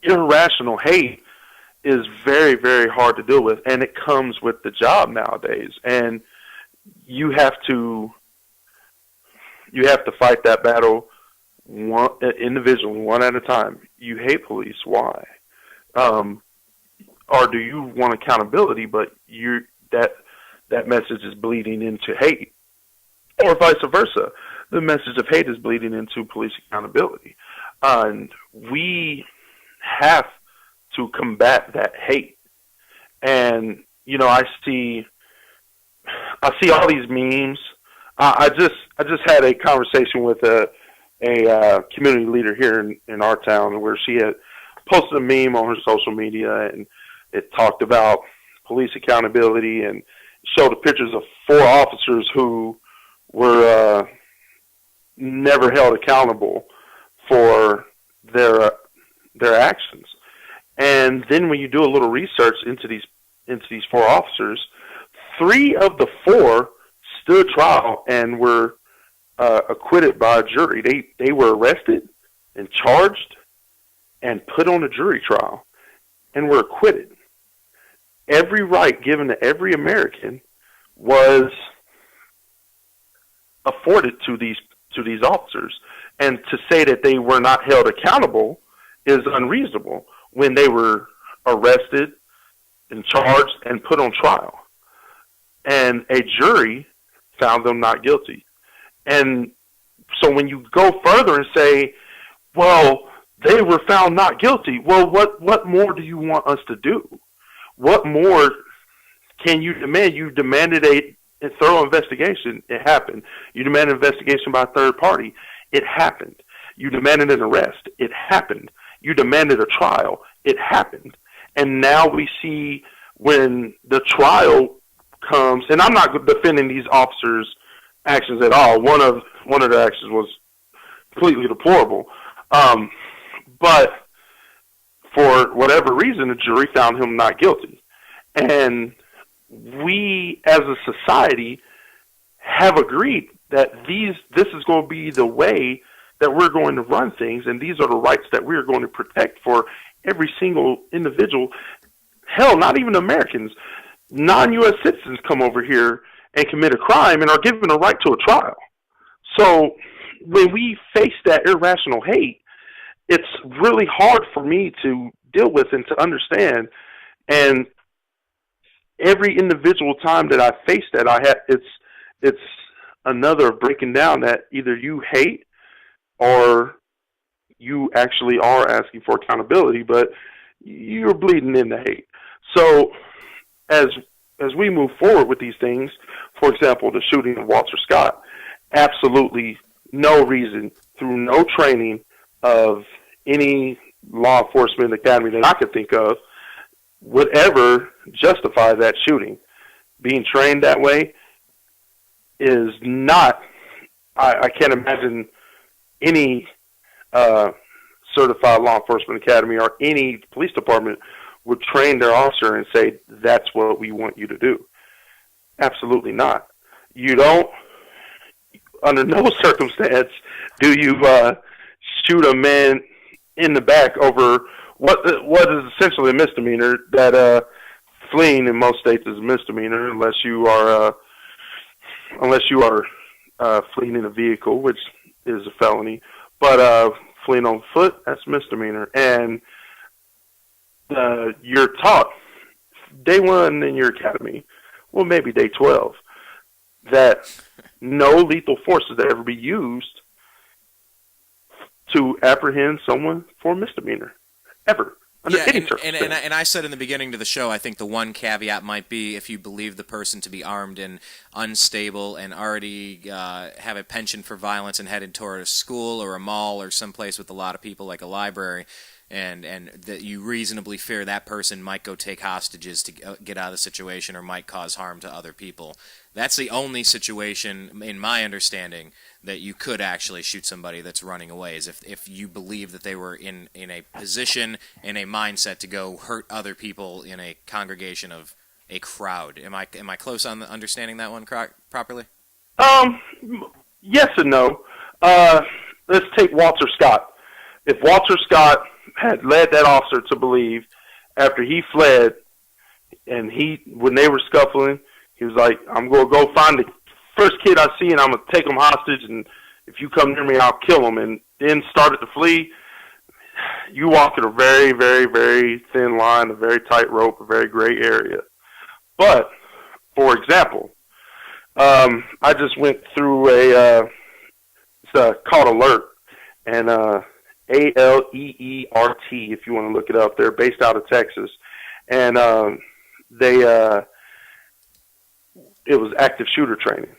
irrational hate is very, very hard to deal with, and it comes with the job nowadays. And you have to fight that battle individually, one at a time. You hate police, why? Or do you want accountability, but that message is bleeding into hate, or vice versa? The message of hate is bleeding into police accountability, and we have to combat that hate. And I see all these memes. I just had a conversation with a community leader here in our town, where she had posted a meme on her social media, and it talked about police accountability and showed the pictures of 4 officers who were never held accountable for their actions. And then when you do a little research into these 4 officers, 3 of the 4 stood trial and were acquitted by a jury. They were arrested and charged and put on a jury trial and were acquitted. Every right given to every American was afforded to these officers. And to say that they were not held accountable is unreasonable when they were arrested and charged and put on trial. And a jury found them not guilty. And so when you go further and say, well, they were found not guilty, well, what more do you want us to do? What more can you demand? You demanded a thorough investigation. It happened. You demanded an investigation by a third party. It happened. You demanded an arrest. It happened. You demanded a trial. It happened. And now we see when the trial comes, and I'm not defending these officers' actions at all. One of their actions was completely deplorable. But for whatever reason, the jury found him not guilty. And we, as a society, have agreed that this is going to be the way that we're going to run things, and these are the rights that we're going to protect for every single individual. Hell, not even Americans. Non-U.S. citizens come over here and commit a crime and are given a right to a trial. So when we face that irrational hate, it's really hard for me to deal with and to understand. And every individual time that I face that, it's another breaking down that either you hate or you actually are asking for accountability, but you're bleeding into hate. So as we move forward with these things, for example, the shooting of Walter Scott, absolutely no reason, through no training of any law enforcement academy that I could think of, would ever justify that shooting. Being trained that way is not, I can't imagine any certified law enforcement academy or any police department would train their officer and say, that's what we want you to do. Absolutely not. You don't, under no circumstance, do you shoot a man in the back over what is essentially a misdemeanor, that fleeing in most states is a misdemeanor unless you are fleeing in a vehicle, which is a felony. But fleeing on foot, that's misdemeanor. And you're taught day 1 in your academy, well, maybe day 12, that no lethal force is to ever be used to apprehend someone for misdemeanor. Ever. under Yeah, any and circumstance. I said in the beginning to the show, I think the one caveat might be if you believe the person to be armed and unstable and already have a penchant for violence and headed toward a school or a mall or someplace with a lot of people like a library, and that you reasonably fear that person might go take hostages to get out of the situation or might cause harm to other people. That's the only situation, in my understanding, that you could actually shoot somebody that's running away, is if you believe that they were in a position, in a mindset to go hurt other people in a congregation of a crowd. Am I close on understanding that one properly? Yes and no. Let's take Walter Scott. If Walter Scott had led that officer to believe after he fled and when they were scuffling, he was like, I'm going to go find the first kid I see and I'm going to take him hostage, and if you come near me, I'll kill him, and then started to flee, you walk in a very, very, very thin line, a very tight rope, a very gray area. But, for example, I just went through it's called Alert, and ALEERT, if you want to look it up. They're based out of Texas, and it was active shooter training.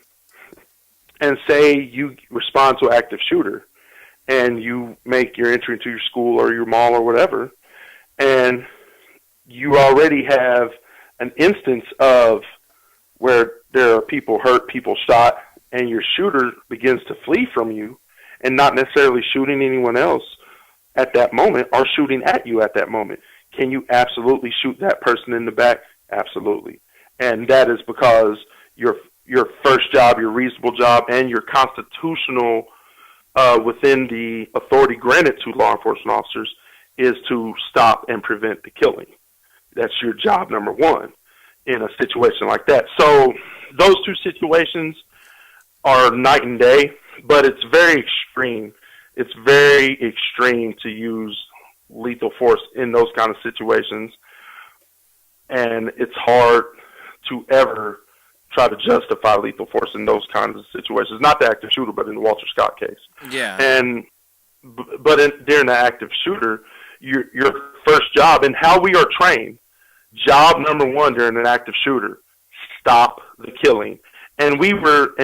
And say you respond to an active shooter, and you make your entry into your school or your mall or whatever, and you already have an instance of where there are people hurt, people shot, and your shooter begins to flee from you and not necessarily shooting anyone else at that moment or shooting at you at that moment. Can you absolutely shoot that person in the back? Absolutely. And that is because your first job, your reasonable job, and your constitutional within the authority granted to law enforcement officers is to stop and prevent the killing. That's your job number one in a situation like that. So those two situations are night and day, but it's very extreme. It's very extreme to use lethal force in those kind of situations, and it's hard to ever try to justify lethal force in those kinds of situations. Not the active shooter, but in the Walter Scott case. Yeah. During the active shooter, your first job and how we are trained, job number one during an active shooter, stop the killing. And we were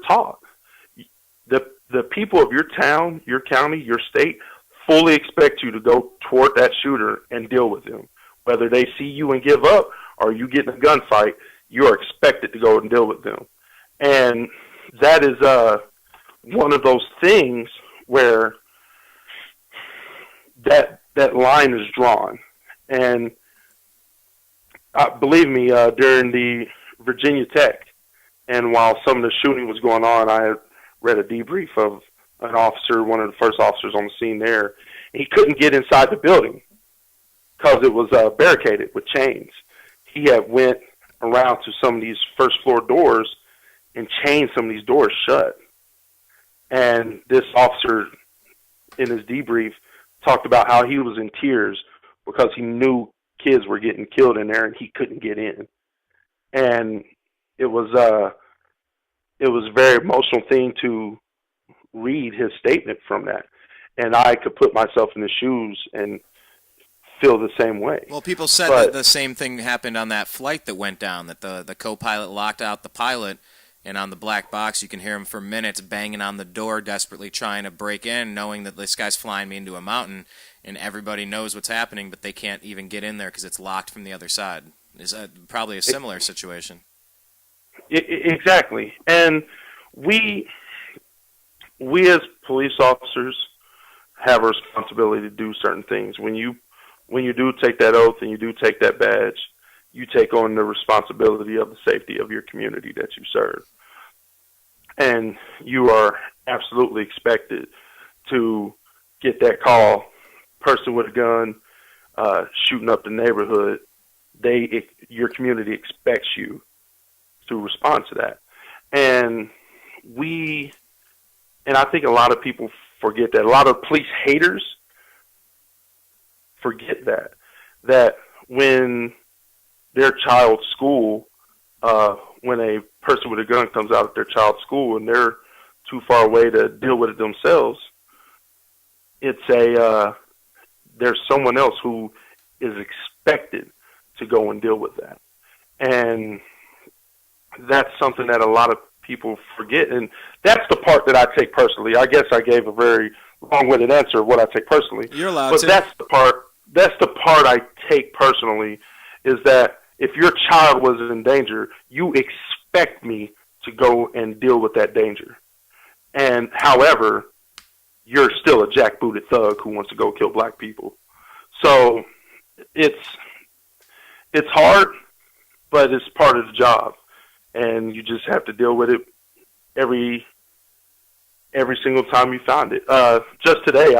taught the people of your town, your county, your state fully expect you to go toward that shooter and deal with them. Whether they see you and give up or you get in a gunfight, you are expected to go and deal with them. And that is one of those things where that line is drawn. And believe me, during the Virginia Tech, and while some of the shooting was going on, I had read a debrief of an officer, one of the first officers on the scene there. He couldn't get inside the building because it was barricaded with chains. He had went around to some of these first floor doors and chained some of these doors shut. And this officer, in his debrief, talked about how he was in tears because he knew kids were getting killed in there and he couldn't get in. And it was a very emotional thing to read his statement from that. And I could put myself in his shoes and feel the same way. Well, people said that the same thing happened on that flight that went down, that the co-pilot locked out the pilot, and on the black box you can hear him for minutes banging on the door, desperately trying to break in, knowing that this guy's flying me into a mountain, and everybody knows what's happening, but they can't even get in there because it's locked from the other side. Is probably a similar situation. Exactly. And we as police officers have a responsibility to do certain things. When you do take that oath and you do take that badge, you take on the responsibility of the safety of your community that you serve. And you are absolutely expected to get that call, person with a gun, shooting up the neighborhood. Your community expects you to respond to that. And I think a lot of people forget that. A lot of police haters forget that when their child's school, when a person with a gun comes out of their child's school and they're too far away to deal with it themselves, there's someone else who is expected to go and deal with that. And that's something that a lot of people forget. And that's the part that I take personally. I guess I gave a very long-winded answer of what I take personally. You're allowed but to. That's the part I take personally, is that if your child was in danger, you expect me to go and deal with that danger. And however, you're still a jackbooted thug who wants to go kill black people. So it's hard, but it's part of the job, and you just have to deal with it every single time you find it. Just today,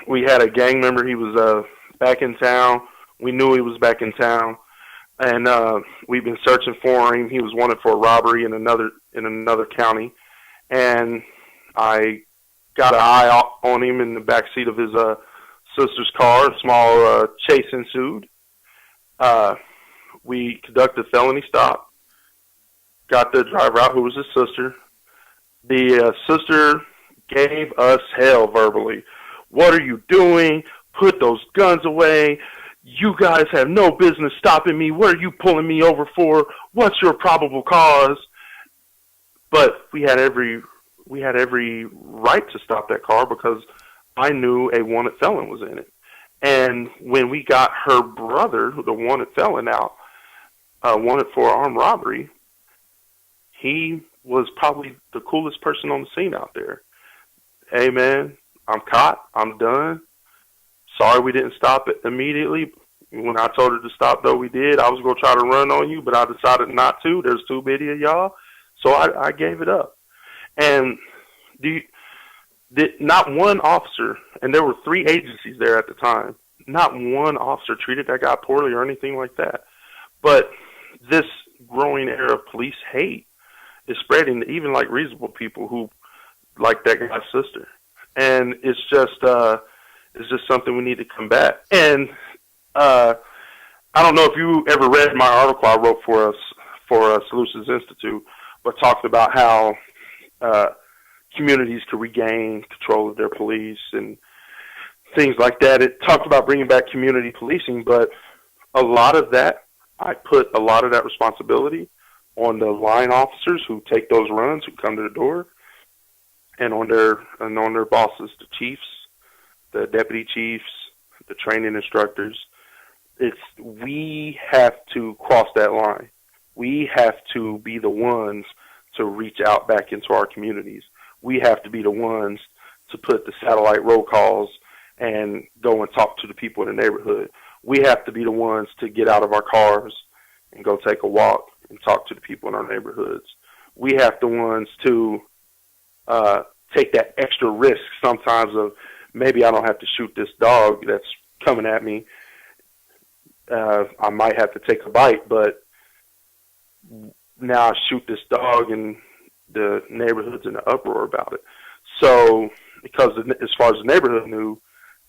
we had a gang member. He was back in town. We knew he was back in town, and we've been searching for him. He was wanted for a robbery in another county, and I got an eye on him in the back seat of his sister's car. A small chase ensued. We conducted a felony stop, got the driver out, who was his sister. The sister gave us hell verbally. What are you doing? Put those guns away. You guys have no business stopping me. What are you pulling me over for? What's your probable cause? But we had every right to stop that car because I knew a wanted felon was in it. And when we got her brother, the wanted felon, out, wanted for armed robbery, he was probably the coolest person on the scene out there. Hey, man, I'm caught. I'm done. Sorry we didn't stop it immediately. When I told her to stop, though, we did. I was going to try to run on you, but I decided not to. There's too many of y'all. So I gave it up. And not one officer, and there were 3 agencies there at the time, not one officer treated that guy poorly or anything like that. But this growing era of police hate is spreading to even like reasonable people who like that guy's sister. And it's just something we need to combat. And I don't know if you ever read my article I wrote for Solutions Institute, but talked about how communities could regain control of their police and things like that. It talked about bringing back community policing, but a lot of that, I put a lot of that responsibility on the line officers who take those runs, who come to the door, and on their bosses, the chiefs, the deputy chiefs, the training instructors. We have to cross that line. We have to be the ones to reach out back into our communities. We have to be the ones to put the satellite roll calls and go and talk to the people in the neighborhood. We have to be the ones to get out of our cars and go take a walk and talk to the people in our neighborhoods. We have the ones to take that extra risk sometimes of maybe I don't have to shoot this dog that's coming at me. I might have to take a bite, but now I shoot this dog and the neighborhood's in an uproar about it. So, because as far as the neighborhood knew,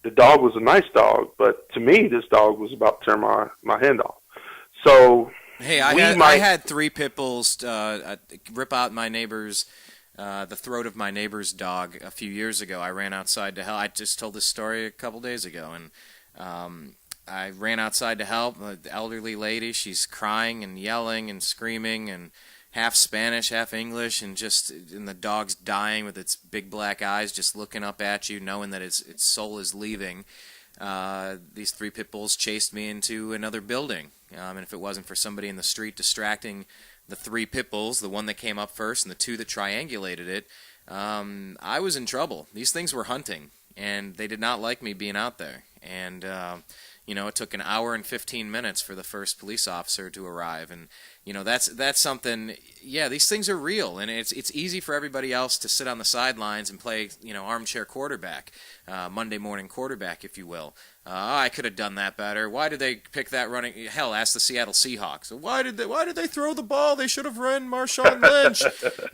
the dog was a nice dog, but to me, this dog was about to tear my hand off. So, hey, I had 3 pit bulls rip out the throat of my neighbor's dog a few years ago. I ran outside to help. I just told this story a couple days ago, and I ran outside to help. The elderly lady, she's crying and yelling and screaming and half Spanish, half English, and the dog's dying with its big black eyes, just looking up at you, knowing that its soul is leaving. These 3 pit bulls chased me into another building, and if it wasn't for somebody in the street distracting the 3 pit bulls, the one that came up first and the 2 that triangulated it, I was in trouble. These things were hunting, and they did not like me being out there. And it took an hour and 15 minutes for the first police officer to arrive, and that's something. Yeah, these things are real, and it's easy for everybody else to sit on the sidelines and play armchair quarterback, Monday morning quarterback, if you will. I could have done that better. Why did they pick that running? Hell, ask the Seattle Seahawks. Why did they throw the ball? They should have run Marshawn Lynch.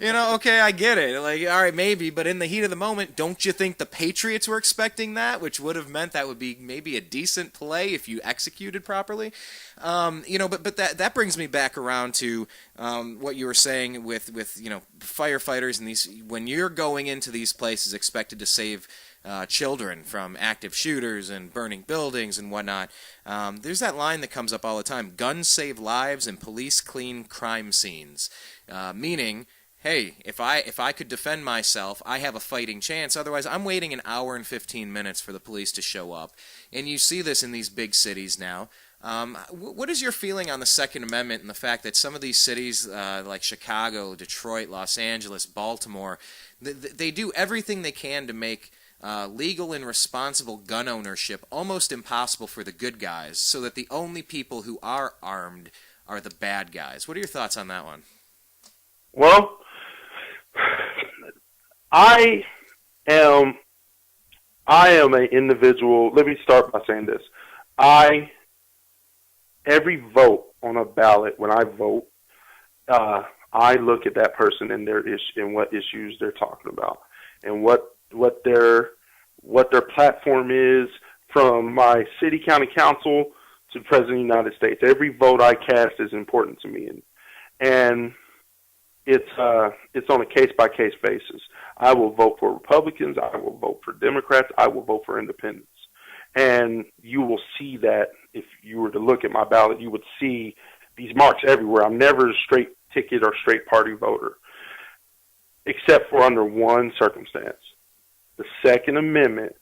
Okay, I get it. Like, all right, maybe, but in the heat of the moment, don't you think the Patriots were expecting that, which would have meant that would be maybe a decent play if you executed properly? But that brings me back around to what you were saying with firefighters and these, when you're going into these places expected to save children from active shooters and burning buildings and whatnot. There's that line that comes up all the time: guns save lives and police clean crime scenes. Meaning, hey, if I could defend myself, I have a fighting chance. Otherwise, I'm waiting an hour and 15 minutes for the police to show up. And you see this in these big cities now. What is your feeling on the Second Amendment and the fact that some of these cities like Chicago, Detroit, Los Angeles, Baltimore, they do everything they can to make legal and responsible gun ownership almost impossible for the good guys, so that the only people who are armed are the bad guys? What are your thoughts on that one? Well, I am an individual. Let me start by saying this. Every vote on a ballot, when I vote, I look at that person and their issue and what issues they're talking about, and what their platform is, from my city, county council to the president of the United States. Every vote I cast is important to me, and it's on a case-by-case basis. I will vote for Republicans. I will vote for Democrats. I will vote for independents. And you will see that if you were to look at my ballot, you would see these marks everywhere. I'm never a straight ticket or straight party voter, except for under one circumstance. The Second Amendment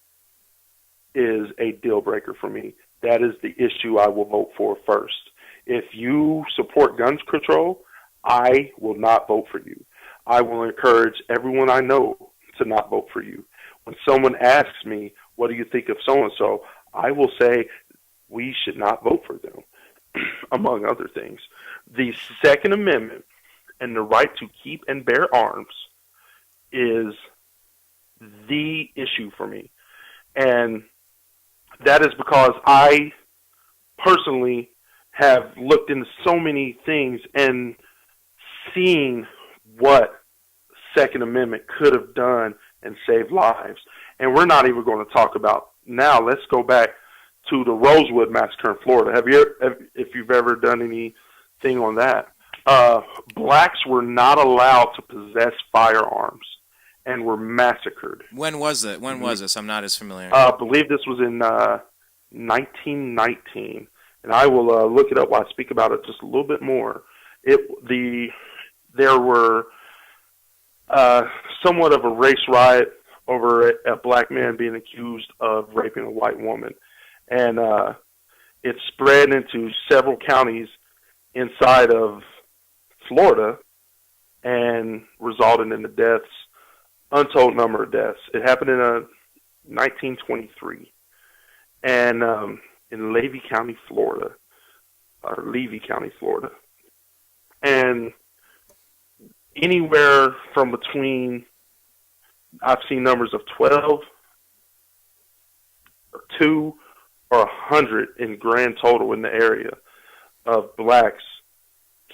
is a deal breaker for me. That is the issue I will vote for first. If you support gun control, I will not vote for you. I will encourage everyone I know to not vote for you. When someone asks me, what do you think of so-and-so, I will say we should not vote for them, among other things. The Second Amendment and the right to keep and bear arms is the issue for me. And that is because I personally have looked into so many things and seen what Second Amendment could have done and saved lives. And we're not even going to talk about now. Let's go back to the Rosewood Massacre in Florida. If you've ever done anything on that, blacks were not allowed to possess firearms and were massacred. When was it? When was this? I'm not as familiar. I believe this was in 1919, and I will look it up while I speak about it just a little bit more. There were somewhat of a race riot over a black man being accused of raping a white woman. And it spread into several counties inside of Florida and resulted in the deaths, untold number of deaths. It happened in 1923 and in Levy County, Florida. And anywhere from between, I've seen numbers of 12 or 2 or 100 in grand total in the area of blacks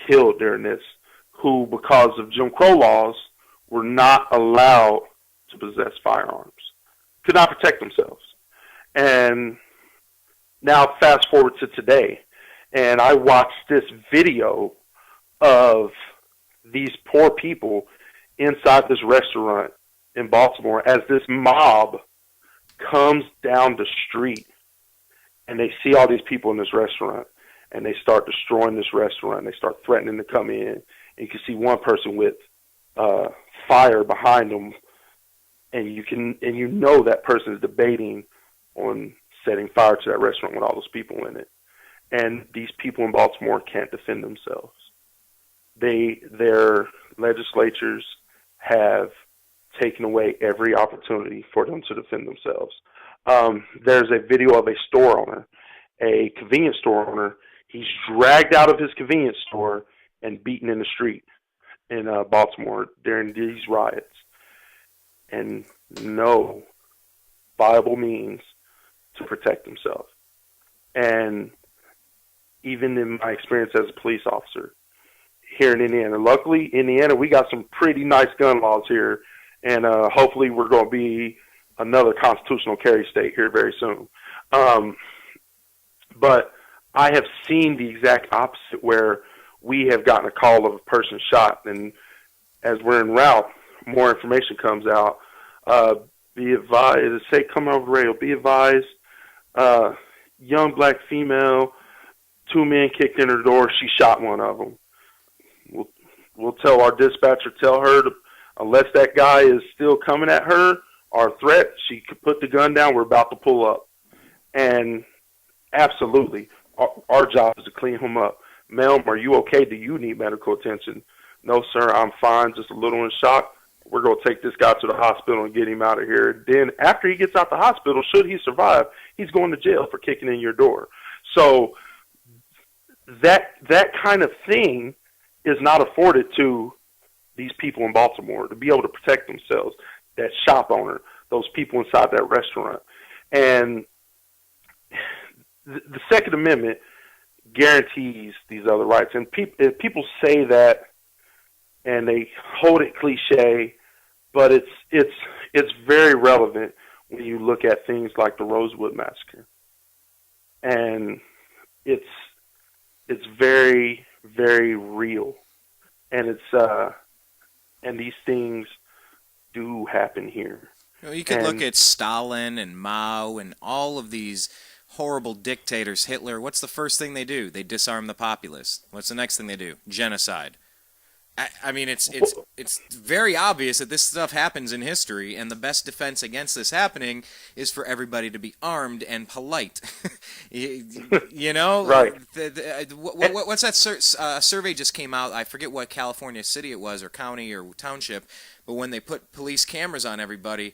killed during this, who, because of Jim Crow laws, were not allowed to possess firearms, could not protect themselves. And now fast forward to today, and I watched this video of these poor people inside this restaurant in Baltimore as this mob comes down the street, and they see all these people in this restaurant, and they start destroying this restaurant. They start threatening to come in, and you can see one person with fire behind them, and you know that person is debating on setting fire to that restaurant with all those people in it. And these people in Baltimore can't defend themselves. Their legislatures have taken away every opportunity for them to defend themselves. There's a video of a store owner, a convenience store owner. He's dragged out of his convenience store and beaten in the street in Baltimore during these riots. And no viable means to protect himself. And even in my experience as a police officer here in Indiana, luckily, Indiana, we got some pretty nice gun laws here, and hopefully we're going to be another constitutional carry state here very soon. But I have seen the exact opposite, where we have gotten a call of a person shot, and as we're en route, more information comes out. be advised, say come over radio, be advised, young black female, 2 men kicked in her door, she shot one of them. We'll tell our dispatcher, tell her to, unless that guy is still coming at her or a threat, she could put the gun down, we're about to pull up. And absolutely, our job is to clean him up. Ma'am, are you okay? Do you need medical attention? No, sir, I'm fine, just a little in shock. We're going to take this guy to the hospital and get him out of here. Then after he gets out the hospital, should he survive, he's going to jail for kicking in your door. So that kind of thing is not afforded to these people in Baltimore to be able to protect themselves, that shop owner, those people inside that restaurant. And the Second Amendment guarantees these other rights. And people say that and they hold it cliche, but it's very relevant when you look at things like the Rosewood Massacre. And it's very, very real. And and these things do happen here. You could look at Stalin and Mao and all of these horrible dictators, Hitler. What's the first thing they do? They disarm the populace. What's the next thing they do? Genocide. I mean, it's very obvious that this stuff happens in history, and the best defense against this happening is for everybody to be armed and polite. you know, right? What's that survey just came out? I forget what California city it was, or county, or township, but when they put police cameras on everybody,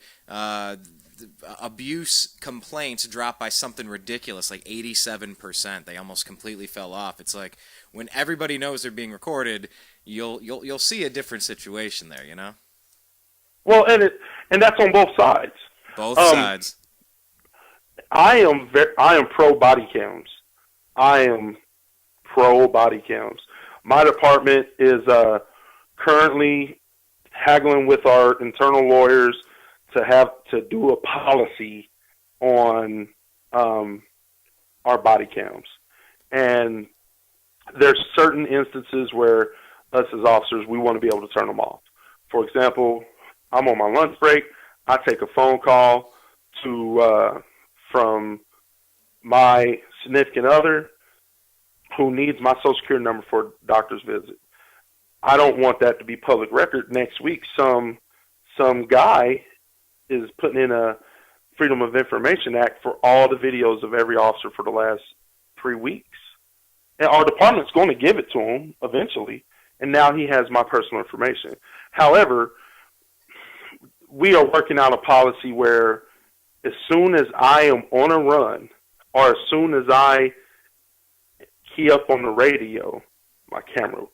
abuse complaints dropped by something ridiculous, like 87%. They almost completely fell off. It's like when everybody knows they're being recorded, you'll see a different situation there, you know. Well, and that's on both sides. Both sides. I am pro body cams. I am pro body cams. My department is currently haggling with our internal lawyers to do a policy on our body cams. And there's certain instances where us as officers, we want to be able to turn them off. For example, I'm on my lunch break. I take a phone call from my significant other who needs my Social Security number for a doctor's visit. I don't want that to be public record. Next week, some guy is putting in a Freedom of Information Act for all the videos of every officer for the last 3 weeks. And our department's going to give it to him eventually, and now he has my personal information. However, we are working out a policy where as soon as I am on a run or as soon as I key up on the radio, my camera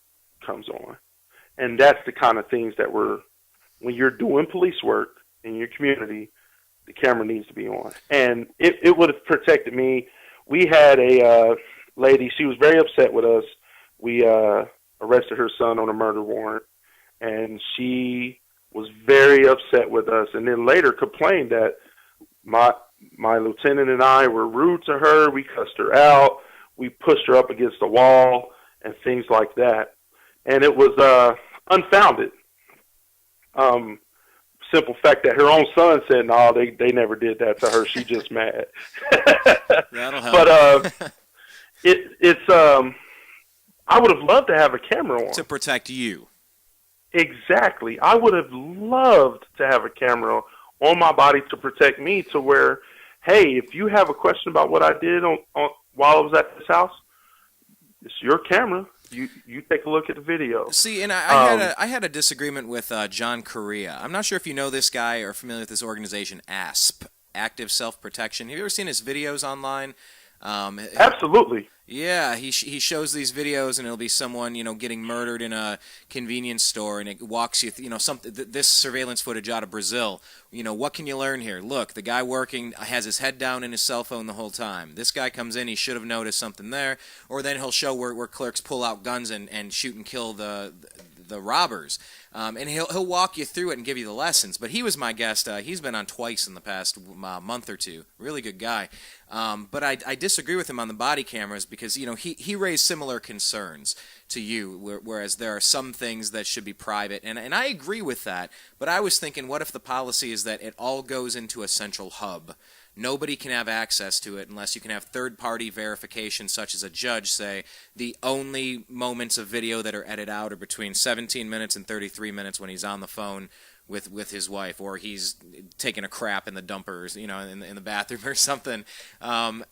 comes on. And that's the kind of things that when you're doing police work in your community, the camera needs to be on. And it would have protected me. We had a lady, she was very upset with us. We arrested her son on a murder warrant, and she was very upset with us, and then later complained that my lieutenant and I were rude to her. We cussed her out. We pushed her up against the wall and things like that. And it was unfounded. Simple fact that her own son said, no, they never did that to her. She's just mad. That'll help. But I would have loved to have a camera on. To protect you. Exactly. I would have loved to have a camera on my body to protect me, to where, hey, if you have a question about what I did while I was at this house, it's your camera. You take a look at the video. See, and I had a disagreement with John Correa. I'm not sure if you know this guy or familiar with this organization, ASP, Active Self-Protection. Have you ever seen his videos online? Absolutely. Yeah, he shows these videos, and it'll be someone, getting murdered in a convenience store, and it walks you, this surveillance footage out of Brazil. What can you learn here? Look, the guy working has his head down in his cell phone the whole time. This guy comes in, he should have noticed something there, or then he'll show where clerks pull out guns and shoot and kill the the robbers, and he'll walk you through it and give you the lessons. But he was my guest. He's been on twice in the past month or two. Really good guy. But I disagree with him on the body cameras because he raised similar concerns to you, whereas there are some things that should be private, and I agree with that. But I was thinking, what if the policy is that it all goes into a central hub? Nobody can have access to it unless you can have third-party verification, such as a judge say the only moments of video that are edited out are between 17 minutes and 33 minutes when he's on the phone with his wife, or he's taking a crap in the dumpers, in the bathroom or something. I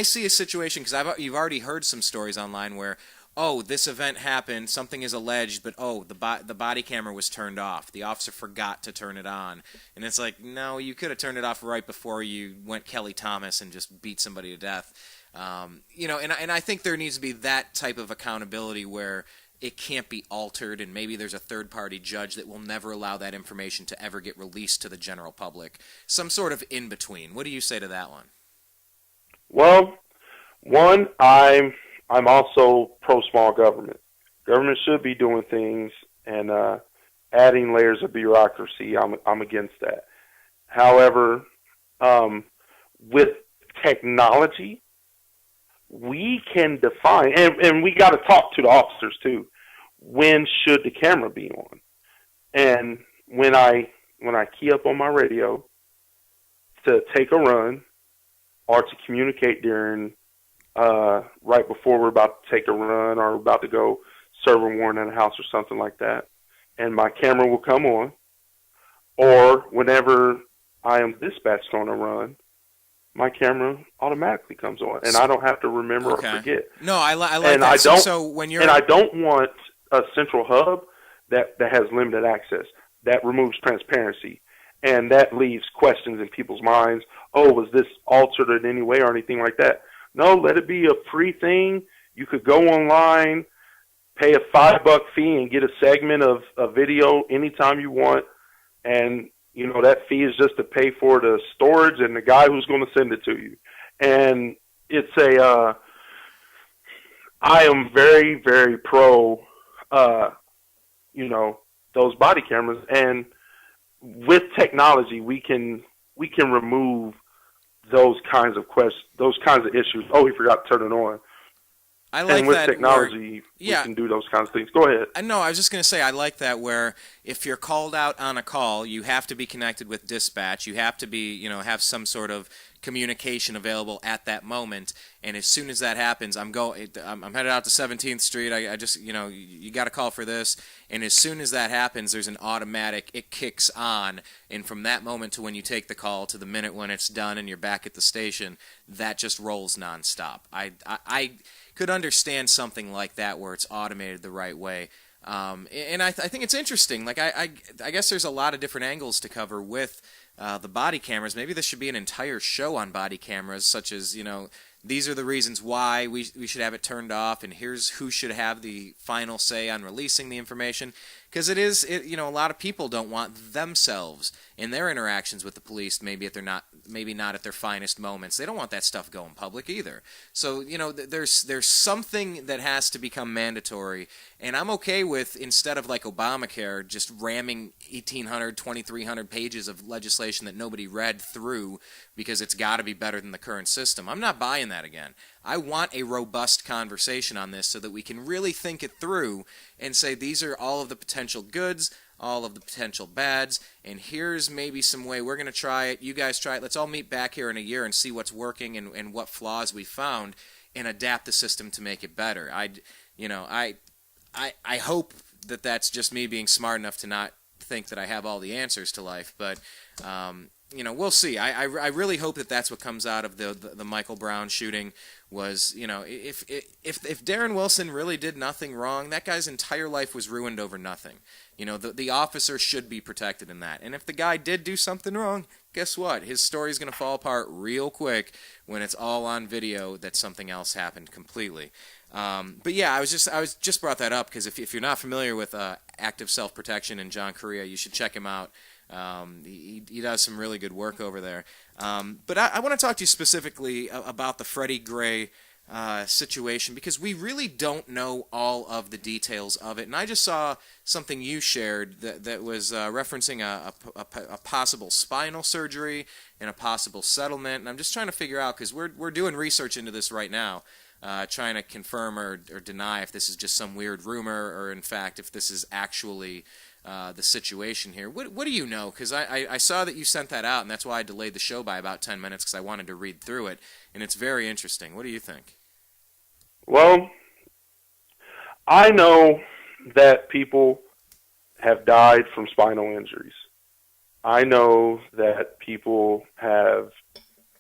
see a situation, because you've already heard some stories online where, oh, this event happened, something is alleged, but the body camera was turned off. The officer forgot to turn it on. And it's like, no, you could have turned it off right before you went Kelly Thomas and just beat somebody to death. And I think there needs to be that type of accountability where it can't be altered, and maybe there's a third-party judge that will never allow that information to ever get released to the general public. Some sort of in-between. What do you say to that one? Well, one, I'm also pro-small government. Government should be doing things, and adding layers of bureaucracy, I'm against that. However, with technology, we can define, and we got to talk to the officers too. When should the camera be on? And when I key up on my radio to take a run or to communicate during right before we're about to take a run or about to go serve a warrant in a house or something like that, and my camera will come on, or whenever I am dispatched on a run, my camera automatically comes on, and I don't have to remember or forget. No, I like and that. I don't want a central hub that has limited access. That removes transparency, and that leaves questions in people's minds. Oh, was this altered in any way or anything like that? No, let it be a free thing. You could go online, pay a $5 fee, and get a segment of a video anytime you want, and that fee is just to pay for the storage and the guy who's going to send it to you. And it's I am very, very pro, those body cameras. And with technology, we can remove those kinds of those kinds of issues. Oh, we forgot to turn it on. I like and with that technology, we can do those kinds of things. Go ahead. No, I was just going to say, I like that where if you're called out on a call, you have to be connected with dispatch. You have to be, have some sort of communication available at that moment. And as soon as that happens, I'm headed out to 17th Street. I just, you got to call for this. And as soon as that happens, there's an automatic, it kicks on. And from that moment to when you take the call to the minute when it's done and you're back at the station, that just rolls nonstop. I could understand something like that where it's automated the right way. And I think it's interesting. Like I guess there's a lot of different angles to cover with the body cameras. Maybe this should be an entire show on body cameras, such as, these are the reasons why we should have it turned off, and here's who should have the final say on releasing the information. Because a lot of people don't want themselves in their interactions with the police, maybe not at their finest moments. They don't want that stuff going public either. So, there's something that has to become mandatory, and I'm okay with, instead of like Obamacare, just ramming 1,800, 2,300 pages of legislation that nobody read through because it's got to be better than the current system. I'm not buying that again. I want a robust conversation on this so that we can really think it through and say these are all of the potential goods, all of the potential bads, and here's maybe some way we're going to try it. You guys try it. Let's all meet back here in a year and see what's working and what flaws we found and adapt the system to make it better. I hope that that's just me being smart enough to not think that I have all the answers to life, but we'll see. I really hope that that's what comes out of the Michael Brown shooting was, if Darren Wilson really did nothing wrong, that guy's entire life was ruined over nothing. The officer should be protected in that. And if the guy did do something wrong, guess what? His story's going to fall apart real quick when it's all on video that something else happened completely. But yeah, I was just brought that up because if you're not familiar with active self-protection in John Correa, you should check him out. He does some really good work over there. But I want to talk to you specifically about the Freddie Gray situation, because we really don't know all of the details of it. And I just saw something you shared that was referencing a possible spinal surgery and a possible settlement. And I'm just trying to figure out, because we're doing research into this right now, trying to confirm or deny if this is just some weird rumor or, in fact, if this is actually the situation here. What do you know? Because I saw that you sent that out, and that's why I delayed the show by about 10 minutes, because I wanted to read through it, and it's very interesting. What do you think? Well, I know that people have died from spinal injuries. I know that people have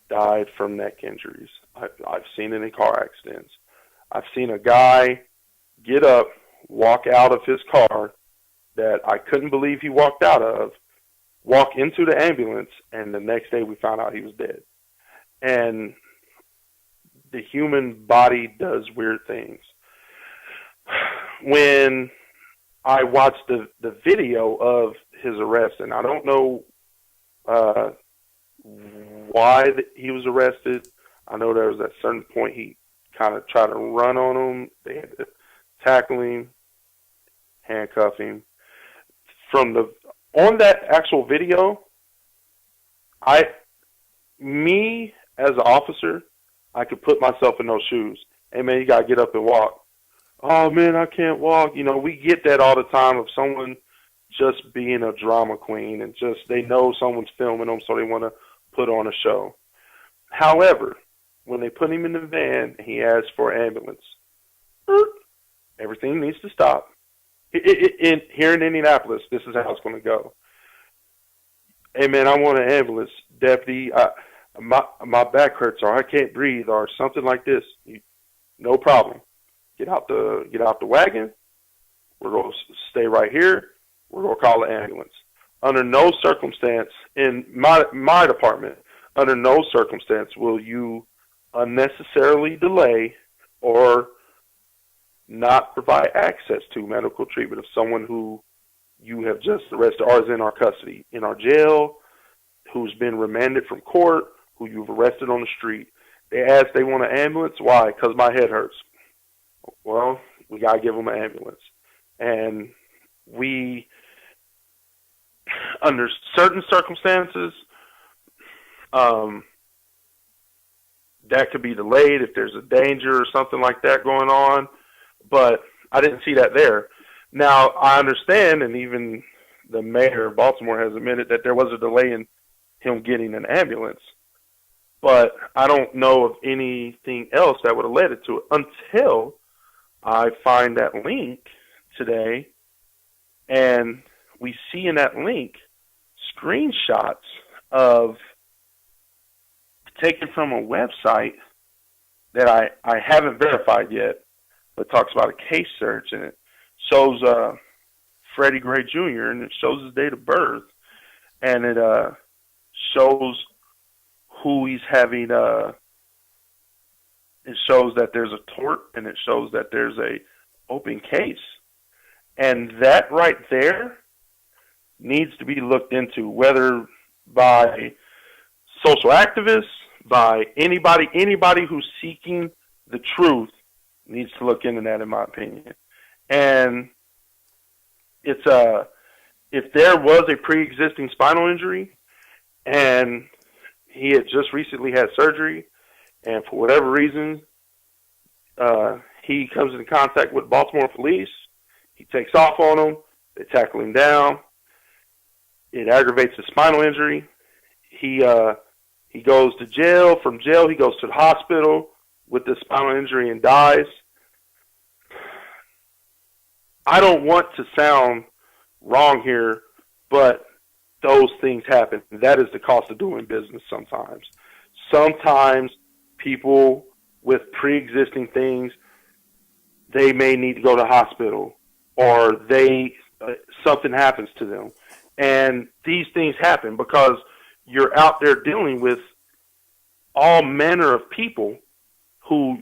died from neck injuries. I've seen it in car accidents. I've seen a guy get up, walk out of his car that I couldn't believe he walked out of, walk into the ambulance, and the next day we found out he was dead. And the human body does weird things. When I watched the video of his arrest, and I don't know why he was arrested. I know there was at a certain point he kind of tried to run on him. They had to tackle him, handcuff him. On that actual video, me as an officer, I could put myself in those shoes. Hey man, you gotta get up and walk. Oh man, I can't walk. You know, we get that all the time of someone just being a drama queen and just they know someone's filming them, so they want to put on a show. However, when they put him in the van, he asks for an ambulance. Everything needs to stop. Here in Indianapolis, this is how it's going to go. Hey man, I want an ambulance, deputy. My back hurts, or I can't breathe, or something like this. No problem. Get out the wagon. We're going to stay right here. We're going to call an ambulance. Under no circumstance in my department, under no circumstance will you unnecessarily delay or not provide access to medical treatment of someone who you have just arrested or is in our custody, in our jail, who's been remanded from court, who you've arrested on the street. They ask they want an ambulance. Why? Because my head hurts. Well, we got to give them an ambulance. And we, under certain circumstances, that could be delayed if there's a danger or something like that going on. But I didn't see that there. Now, I understand, and even the mayor of Baltimore has admitted that there was a delay in him getting an ambulance. But I don't know of anything else that would have led it to it until I find that link today, and we see in that link screenshots of taken from a website that I haven't verified yet, but talks about a case search, and it shows Freddie Gray Jr., and it shows his date of birth, and it shows who he's having, it shows that there's a tort, and it shows that there's a open case. And that right there needs to be looked into, whether by social activists, by anybody who's seeking the truth needs to look into that, in my opinion. And it's if there was a pre-existing spinal injury and he had just recently had surgery, and for whatever reason he comes into contact with Baltimore police, he takes off on them, they tackle him down, it aggravates his spinal injury, he goes to jail, from jail he goes to the hospital with the spinal injury and dies. I don't want to sound wrong here, but those things happen. That is the cost of doing business sometimes. Sometimes people with pre-existing things, they may need to go to the hospital, or something happens to them. And these things happen because you're out there dealing with all manner of people who,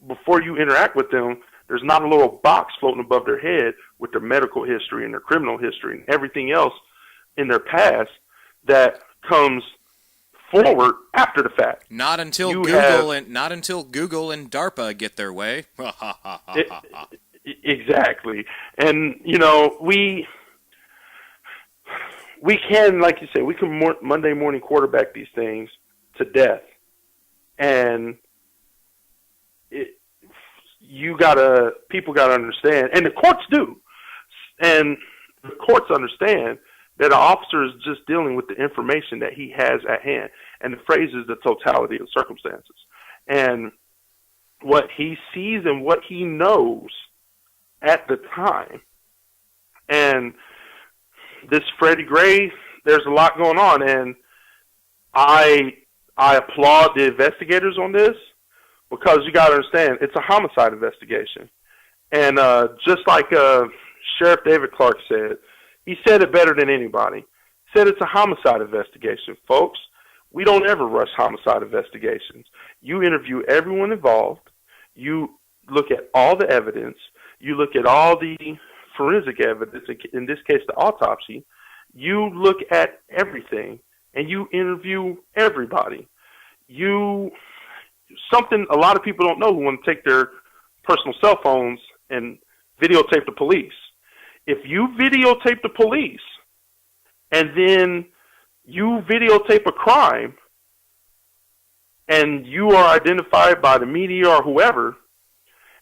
before you interact with them, there's not a little box floating above their head with their medical history and their criminal history and everything else in their past that comes forward after the fact. Not until You Google have- and DARPA get their way. Exactly. And, we can, like you say, we can Monday morning quarterback these things to death. And people gotta understand, and the courts do. And the courts understand that an officer is just dealing with the information that he has at hand. And the phrase is the totality of circumstances. And what he sees and what he knows at the time. And this Freddie Gray, there's a lot going on. And I applaud the investigators on this, because you got to understand, it's a homicide investigation. And just like Sheriff David Clark said, he said it better than anybody. He said it's a homicide investigation, folks. We don't ever rush homicide investigations. You interview everyone involved. You look at all the evidence. You look at all the forensic evidence, in this case the autopsy. You look at everything, and you interview everybody. Something a lot of people don't know who want to take their personal cell phones and videotape the police. If you videotape the police and then you videotape a crime and you are identified by the media or whoever,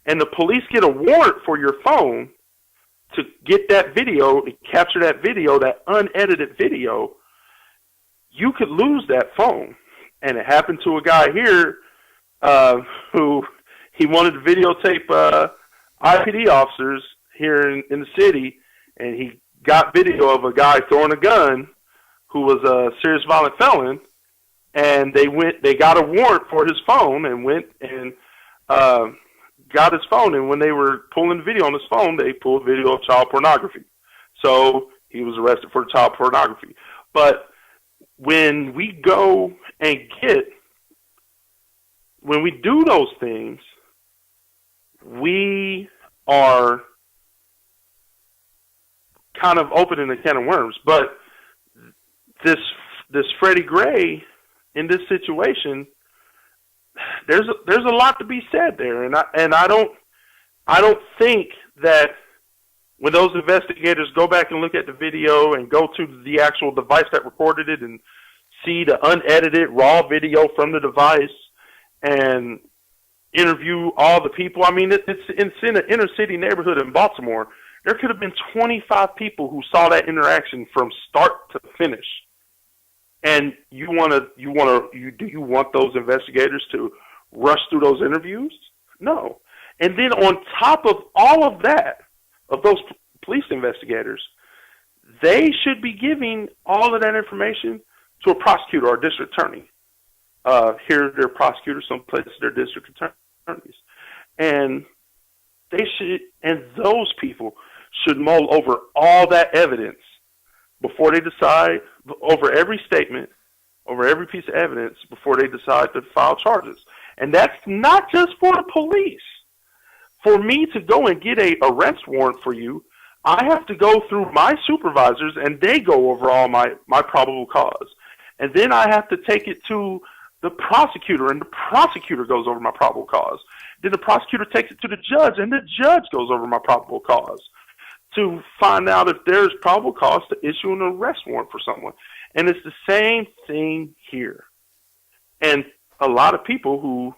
and the police get a warrant for your phone to get that video and capture that video, that unedited video, you could lose that phone. And it happened to a guy here who he wanted to videotape IPD officers here in the city, and he got video of a guy throwing a gun who was a serious violent felon, and they got a warrant for his phone and went and got his phone, and when they were pulling the video on his phone, they pulled video of child pornography. So he was arrested for child pornography. But when we go and when we do those things, we are kind of opening a can of worms. But this Freddie Gray, in this situation, there's a lot to be said there, and I don't think that when those investigators go back and look at the video and go to the actual device that recorded it and see the unedited raw video from the device and interview all the people. I mean, it's in an inner city neighborhood in Baltimore. There could have been 25 people who saw that interaction from start to finish. And do you want those investigators to rush through those interviews? No. And then on top of all of that, of those police investigators, they should be giving all of that information to a prosecutor or a district attorney. Here they're prosecutors, some places they're district attorneys. And those people should mull over all that evidence before they decide, over every statement, over every piece of evidence, before they decide to file charges. And that's not just for the police. For me to go and get a arrest warrant for you, I have to go through my supervisors, and they go over all my probable cause. And then I have to take it to the prosecutor, and the prosecutor goes over my probable cause. Then the prosecutor takes it to the judge, and the judge goes over my probable cause to find out if there's probable cause to issue an arrest warrant for someone. And it's the same thing here. And a lot of people who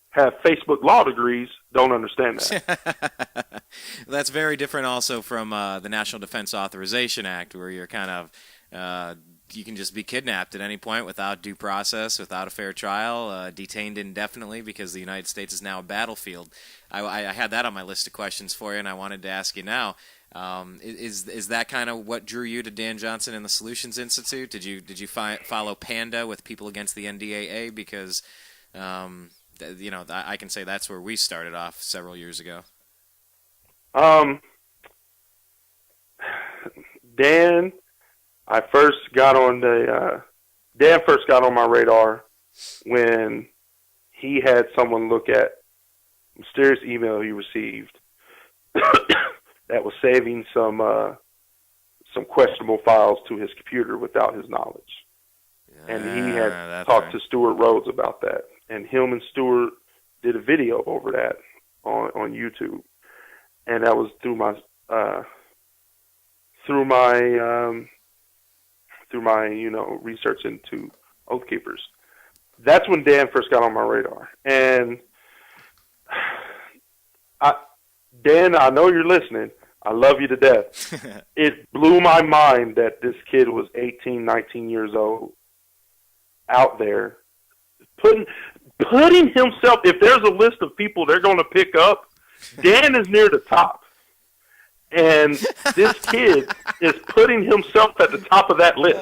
have Facebook law degrees don't understand that. That's very different also from the National Defense Authorization Act, where you're kind of you can just be kidnapped at any point without due process, without a fair trial, detained indefinitely because the United States is now a battlefield. I had that on my list of questions for you, and I wanted to ask you now. Is that kind of what drew you to Dan Johnson and the Solutions Institute? Did you follow PANDA with People Against the NDAA? Because I can say that's where we started off several years ago. Dan first got on my radar when he had someone look at a mysterious email he received that was saving some questionable files to his computer without his knowledge. and he had that's talked right. to Stuart Rhodes about that, and him and Stuart did a video over that on YouTube, and that was through my research into Oath Keepers. That's when Dan first got on my radar, and Dan, I know you're listening. I love you to death. It blew my mind that this kid was 18, 19 years old, out there, putting himself, if there's a list of people they're going to pick up, Dan is near the top. And this kid is putting himself at the top of that list.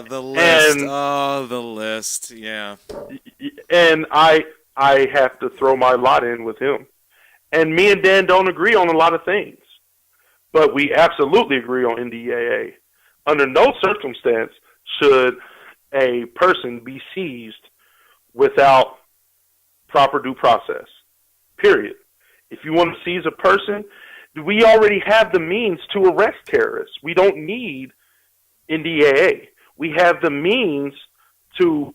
The list. And, the list. Yeah. And I have to throw my lot in with him. And me and Dan don't agree on a lot of things, but we absolutely agree on NDAA. Under no circumstance should a person be seized without proper due process, period. If you want to seize a person, we already have the means to arrest terrorists. We don't need NDAA. We have the means to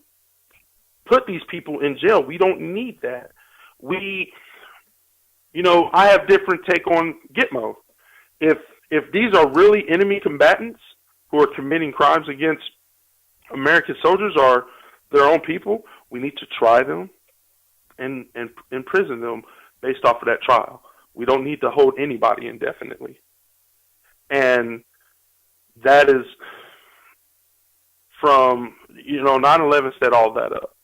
put these people in jail. We don't need that. I have different take on Gitmo. If these are really enemy combatants who are committing crimes against American soldiers or their own people, we need to try them and imprison them based off of that trial. We don't need to hold anybody indefinitely. And that is from, 9/11 set all that up.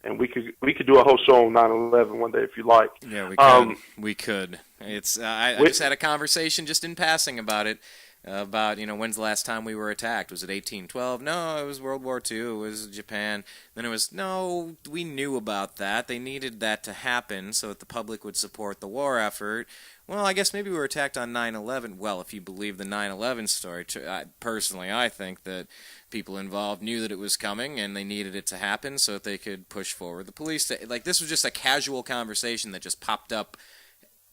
And we could do a whole show on 9/11 one day if you like. Yeah, we could. We could. It's I just had a conversation just in passing about it. About when's the last time we were attacked? Was it 1812? No, it was World War II. It was Japan. Then it was no. We knew about that. They needed that to happen so that the public would support the war effort. Well, I guess maybe we were attacked on 9/11. Well, if you believe the 9/11 story, personally, I think that people involved knew that it was coming and they needed it to happen so that they could push forward the police. This was just a casual conversation that just popped up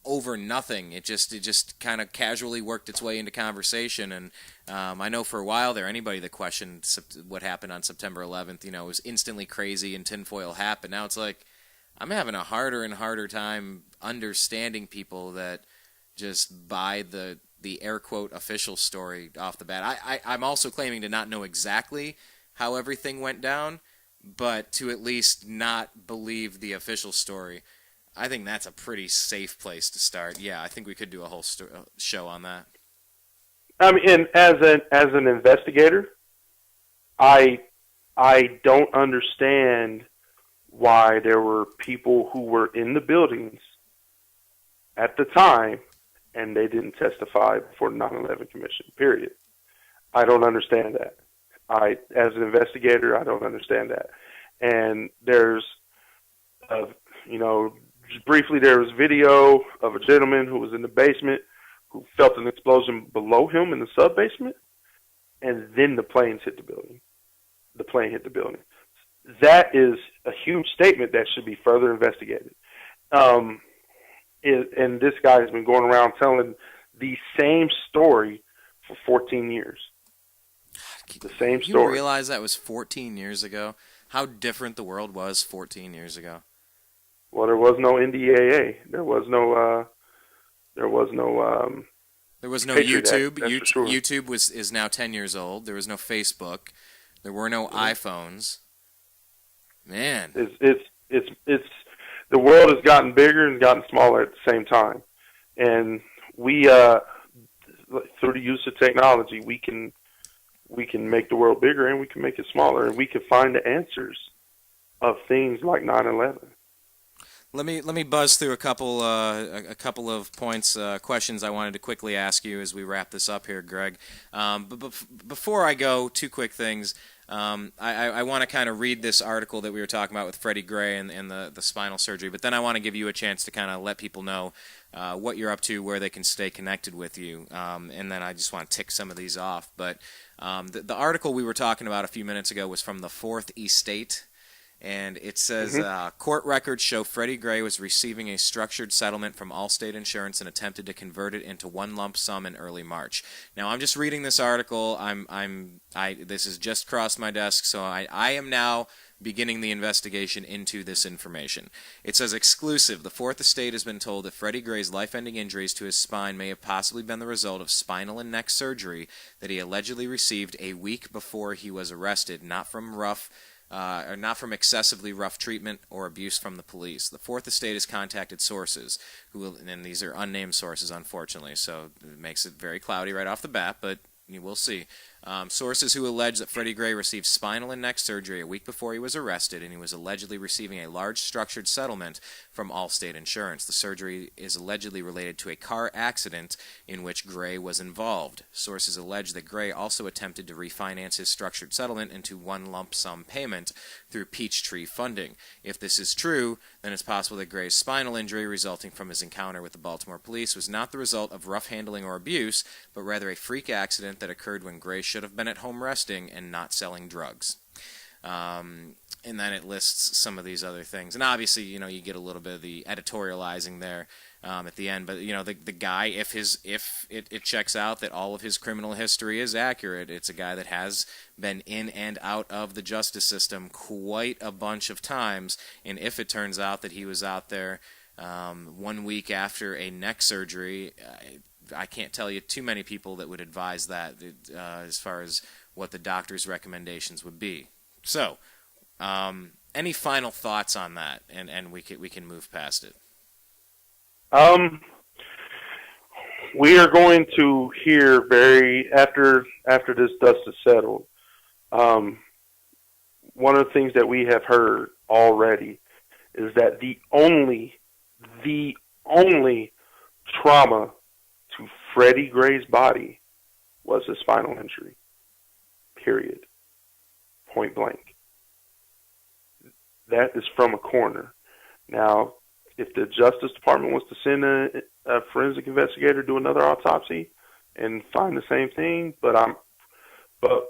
over nothing. It just kind of casually worked its way into conversation. And I know for a while there, anybody that questioned what happened on September 11th, was instantly crazy and tinfoil hat. But now it's like I'm having a harder and harder time understanding people that just buy the air quote official story off the bat. I'm also claiming to not know exactly how everything went down, but to at least not believe the official story. I think that's a pretty safe place to start. Yeah, I think we could do a whole show on that. I mean, and as an investigator, I don't understand why there were people who were in the buildings at the time and they didn't testify before the 9/11 Commission, period. I don't understand that. As an investigator, I don't understand that. And there's, just briefly, there was video of a gentleman who was in the basement who felt an explosion below him in the sub-basement, and then the planes hit the building. The plane hit the building. That is a huge statement that should be further investigated. And this guy has been going around telling the same story for 14 years. The same story. You realize that was 14 years ago? How different the world was 14 years ago. Well, there was no NDAA. There was no YouTube. YouTube is now 10 years old. There was no Facebook. There were no iPhones. Man, it's the world has gotten bigger and gotten smaller at the same time, and we through the use of technology we can make the world bigger and we can make it smaller, and we can find the answers of things like 9/11. Let me buzz through a couple of points, questions I wanted to quickly ask you as we wrap this up here, Greg. But before I go, two quick things. I want to kind of read this article that we were talking about with Freddie Gray and the spinal surgery, but then I want to give you a chance to kind of let people know what you're up to, where they can stay connected with you, and then I just want to tick some of these off. But the article we were talking about a few minutes ago was from the Fourth Estate. And it says, court records show Freddie Gray was receiving a structured settlement from Allstate Insurance and attempted to convert it into one lump sum in early March. Now, I'm just reading this article. This has just crossed my desk, so I am now beginning the investigation into this information. It says, exclusive, the Fourth Estate has been told that Freddie Gray's life-ending injuries to his spine may have possibly been the result of spinal and neck surgery that he allegedly received a week before he was arrested, not from excessively rough treatment or abuse from the police. The Fourth Estate has contacted sources and these are unnamed sources, unfortunately, so it makes it very cloudy right off the bat, but you will see. Sources who allege that Freddie Gray received spinal and neck surgery a week before he was arrested, and he was allegedly receiving a large structured settlement from Allstate Insurance. The surgery is allegedly related to a car accident in which Gray was involved. Sources allege that Gray also attempted to refinance his structured settlement into one lump sum payment through Peachtree funding. If this is true, then it's possible that Gray's spinal injury resulting from his encounter with the Baltimore police was not the result of rough handling or abuse, but rather a freak accident that occurred when Gray should have been at home resting and not selling drugs. And then it lists some of these other things. And obviously, you get a little bit of the editorializing there at the end. But, the guy, if it checks out that all of his criminal history is accurate, it's a guy that has been in and out of the justice system quite a bunch of times. And if it turns out that he was out there 1 week after a neck surgery, I can't tell you too many people that would advise that as far as what the doctor's recommendations would be. So, any final thoughts on that, and we can move past it. We are going to hear after this dust is settled. One of the things that we have heard already is that the only trauma to Freddie Gray's body was a spinal injury. Period. Point blank. That is from a coroner. Now, if the Justice Department wants to send a forensic investigator to do another autopsy and find the same thing, but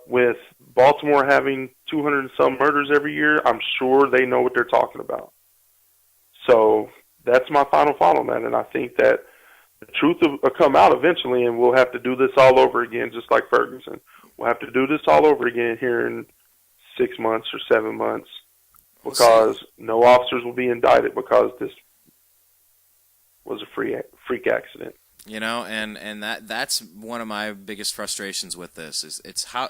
with Baltimore having 200 and some murders every year, I'm sure they know what they're talking about. So that's my final thought on that, and I think that the truth will come out eventually, and we'll have to do this all over again, just like Ferguson. We'll have to do this all over again here in 6 months or 7 months, because no officers will be indicted because this was a freak accident. And that's one of my biggest frustrations with this is it's how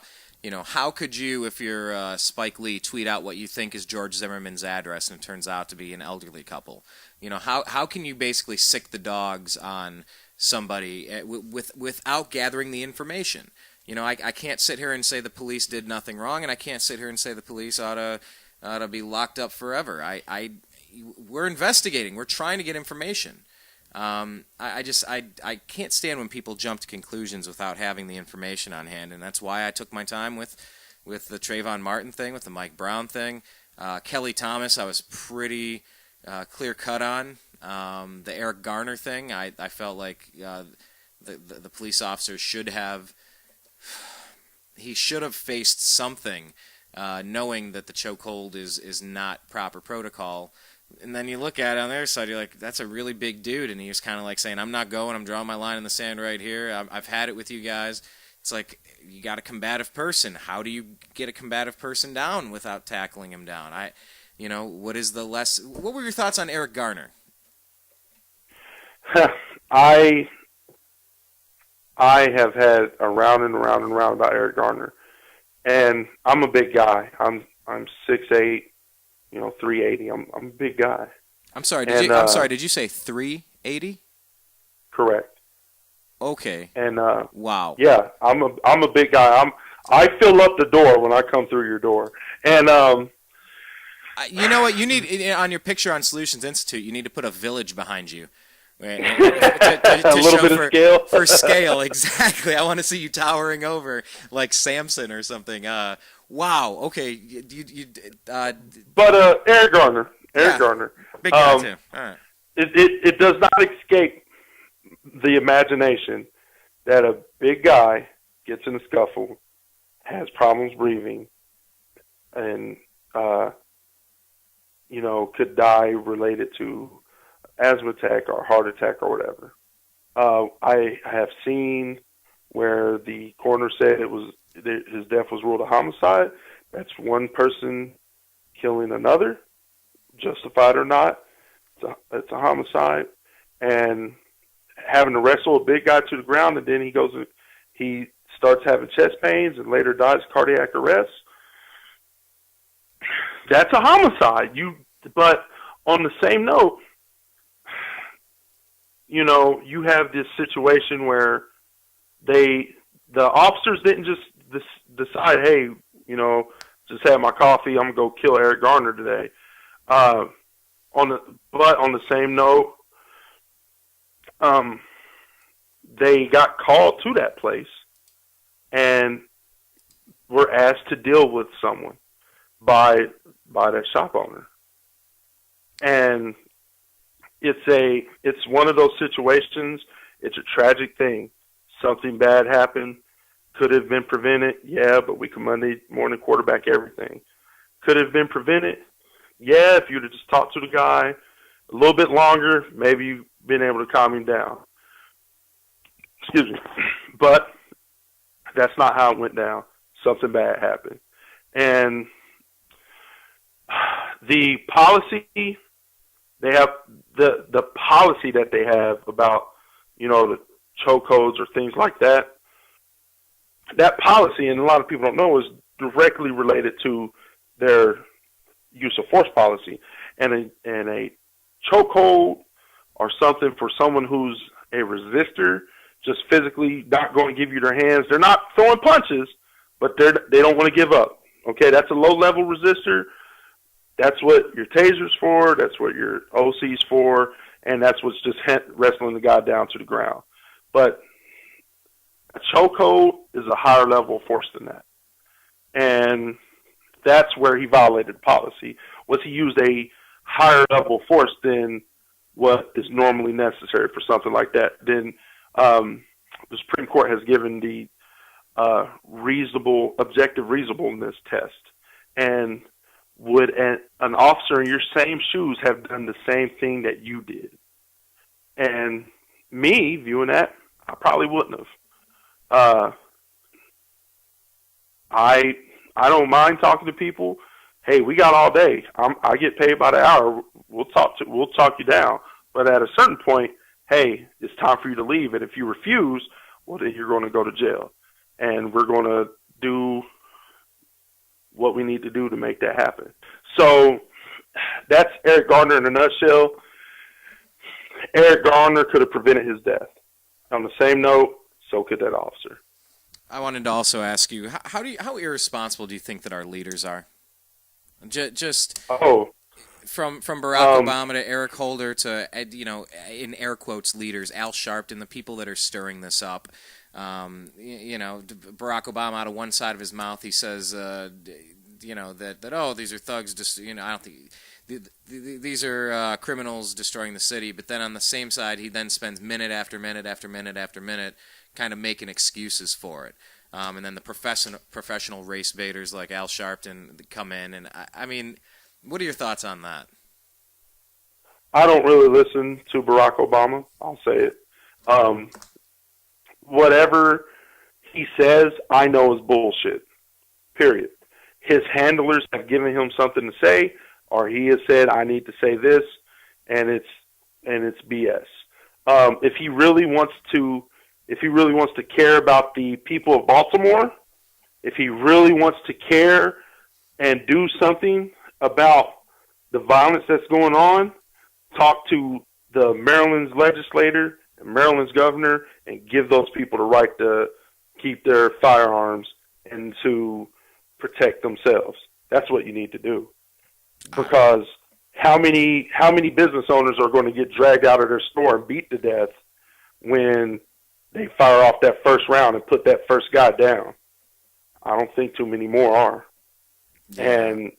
could you, if you're Spike Lee, tweet out what you think is George Zimmerman's address and it turns out to be an elderly couple? How can you basically sick the dogs on somebody without gathering the information? I can't sit here and say the police did nothing wrong, and I can't sit here and say the police ought to be locked up forever. We're investigating. We're trying to get information. I can't stand when people jump to conclusions without having the information on hand, and that's why I took my time with the Trayvon Martin thing, with the Mike Brown thing. Kelly Thomas, I was pretty clear cut on. The Eric Garner thing, I felt like the police officer should have faced something, knowing that the chokehold is not proper protocol. And then you look at it on the other side, you're like, that's a really big dude, and he was kind of like saying, I'm not going, I'm drawing my line in the sand right here, I've had it with you guys. It's like, you got a combative person. How do you get a combative person down without tackling him down? What were your thoughts on Eric Garner? I have had a round and round and round about Eric Garner, and I'm a big guy. I'm 6'8", 380. I'm a big guy. I'm sorry. Did you say 380? Correct. Okay. And wow. Yeah, I'm a big guy. I fill up the door when I come through your door. And you know what you need on your picture on Solutions Institute? You need to put a village behind you. To a little bit of scale. For scale, exactly. I want to see you towering over like Samson or something. Wow. Okay. But Eric Garner. Big guy too. All right. It does not escape the imagination that a big guy gets in a scuffle, has problems breathing, and could die related to asthma attack or heart attack or whatever. I have seen where the coroner said his death was ruled a homicide. That's one person killing another, justified or not. It's a homicide. And having to wrestle a big guy to the ground, and then he starts having chest pains and later dies cardiac arrest. That's a homicide. But on the same note, you have this situation where the officers didn't just decide, hey, just have my coffee, I'm gonna go kill Eric Garner today. But on the same note, they got called to that place and were asked to deal with someone by that shop owner. And it's one of those situations. It's a tragic thing. Something bad happened. Could have been prevented. Yeah, but we can Monday morning quarterback everything. Could have been prevented. Yeah, if you'd have just talked to the guy a little bit longer, maybe you've been able to calm him down. Excuse me. But that's not how it went down. Something bad happened. And the policy they have, the policy that they have about, the chokeholds or things like that, that policy, and a lot of people don't know, is directly related to their use of force policy. And a chokehold or something for someone who's a resistor, just physically not going to give you their hands. They're not throwing punches, but they don't want to give up. Okay, that's a low-level resistor. That's what your taser's for. That's what your OC's for. And that's what's just wrestling the guy down to the ground. But a chokehold is a higher level of force than that. And that's where he violated policy, was he used a higher level of force than what is normally necessary for something like that. Then the Supreme Court has given the objective reasonableness test. And would an officer in your same shoes have done the same thing that you did? And me, viewing that, I probably wouldn't have. I don't mind talking to people. Hey, we got all day. I get paid by the hour. We'll talk you down. But at a certain point, hey, it's time for you to leave. And if you refuse, well, then you're going to go to jail. And we're going to do what we need to do to make that happen. So that's Eric Garner in a nutshell. Eric Garner could have prevented his death. On the same note, so could that officer. I wanted to also ask you, how irresponsible do you think that our leaders are? Just from Barack Obama to Eric Holder to in air quotes leaders, Al Sharpton, the people that are stirring this up. Barack Obama, out of one side of his mouth, he says, that these are thugs. Just I don't think these are criminals destroying the city. But then on the same side, he then spends minute after minute after minute after minute, kind of making excuses for it. And then the professional race baiters like Al Sharpton come in, and I mean, what are your thoughts on that? I don't really listen to Barack Obama. I'll say it. Whatever he says, I know is bullshit. Period. His handlers have given him something to say, or he has said, I need to say this, and it's BS. If he really wants to care about the people of Baltimore, if he really wants to care and do something about the violence that's going on, talk to the Maryland's legislator and Maryland's governor and give those people the right to keep their firearms and to protect themselves. That's what you need to do. Because how many business owners are going to get dragged out of their store and beat to death when they fire off that first round and put that first guy down? I don't think too many more are. Yeah. And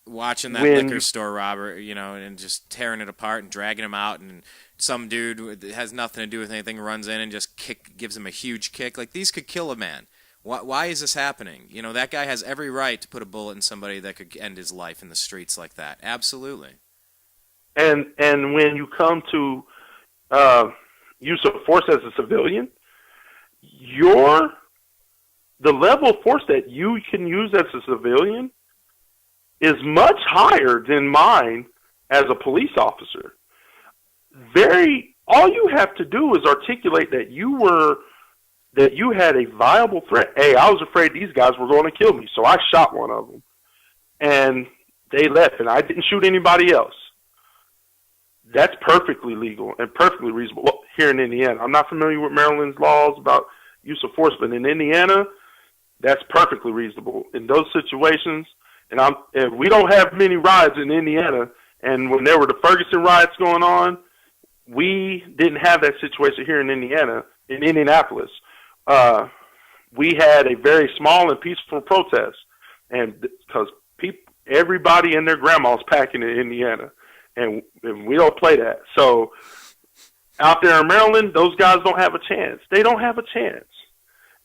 watching that liquor store robber, and just tearing it apart and dragging him out, and some dude that has nothing to do with anything runs in and just gives him a huge kick. Like, these could kill a man. Why is this happening? You know, that guy has every right to put a bullet in somebody that could end his life in the streets like that. Absolutely. And when you come to use of force as a civilian, the level of force that you can use as a civilian is much higher than mine as a police officer. All you have to do is articulate that you had a viable threat. Hey, I was afraid these guys were going to kill me, so I shot one of them. And they left, and I didn't shoot anybody else. That's perfectly legal and perfectly reasonable. Well, here in Indiana, I'm not familiar with Maryland's laws about use of force, but in Indiana, that's perfectly reasonable. In those situations, and we don't have many riots in Indiana, and when there were the Ferguson riots going on, we didn't have that situation here in Indianapolis. We had a very small and peaceful protest, and because everybody and their grandma's packing in Indiana, and we don't play that. So out there in Maryland, those guys don't have a chance. They don't have a chance.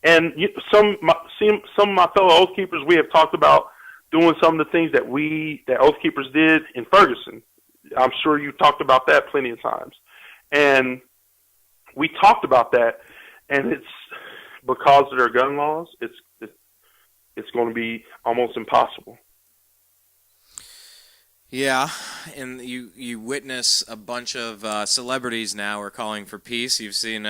And some of my fellow Oath Keepers, we have talked about doing some of the things that Oath Keepers did in Ferguson. I'm sure you talked about that plenty of times. And we talked about that, and it's because of their gun laws, it's going to be almost impossible. Yeah, and you witness a bunch of celebrities now are calling for peace. You've seen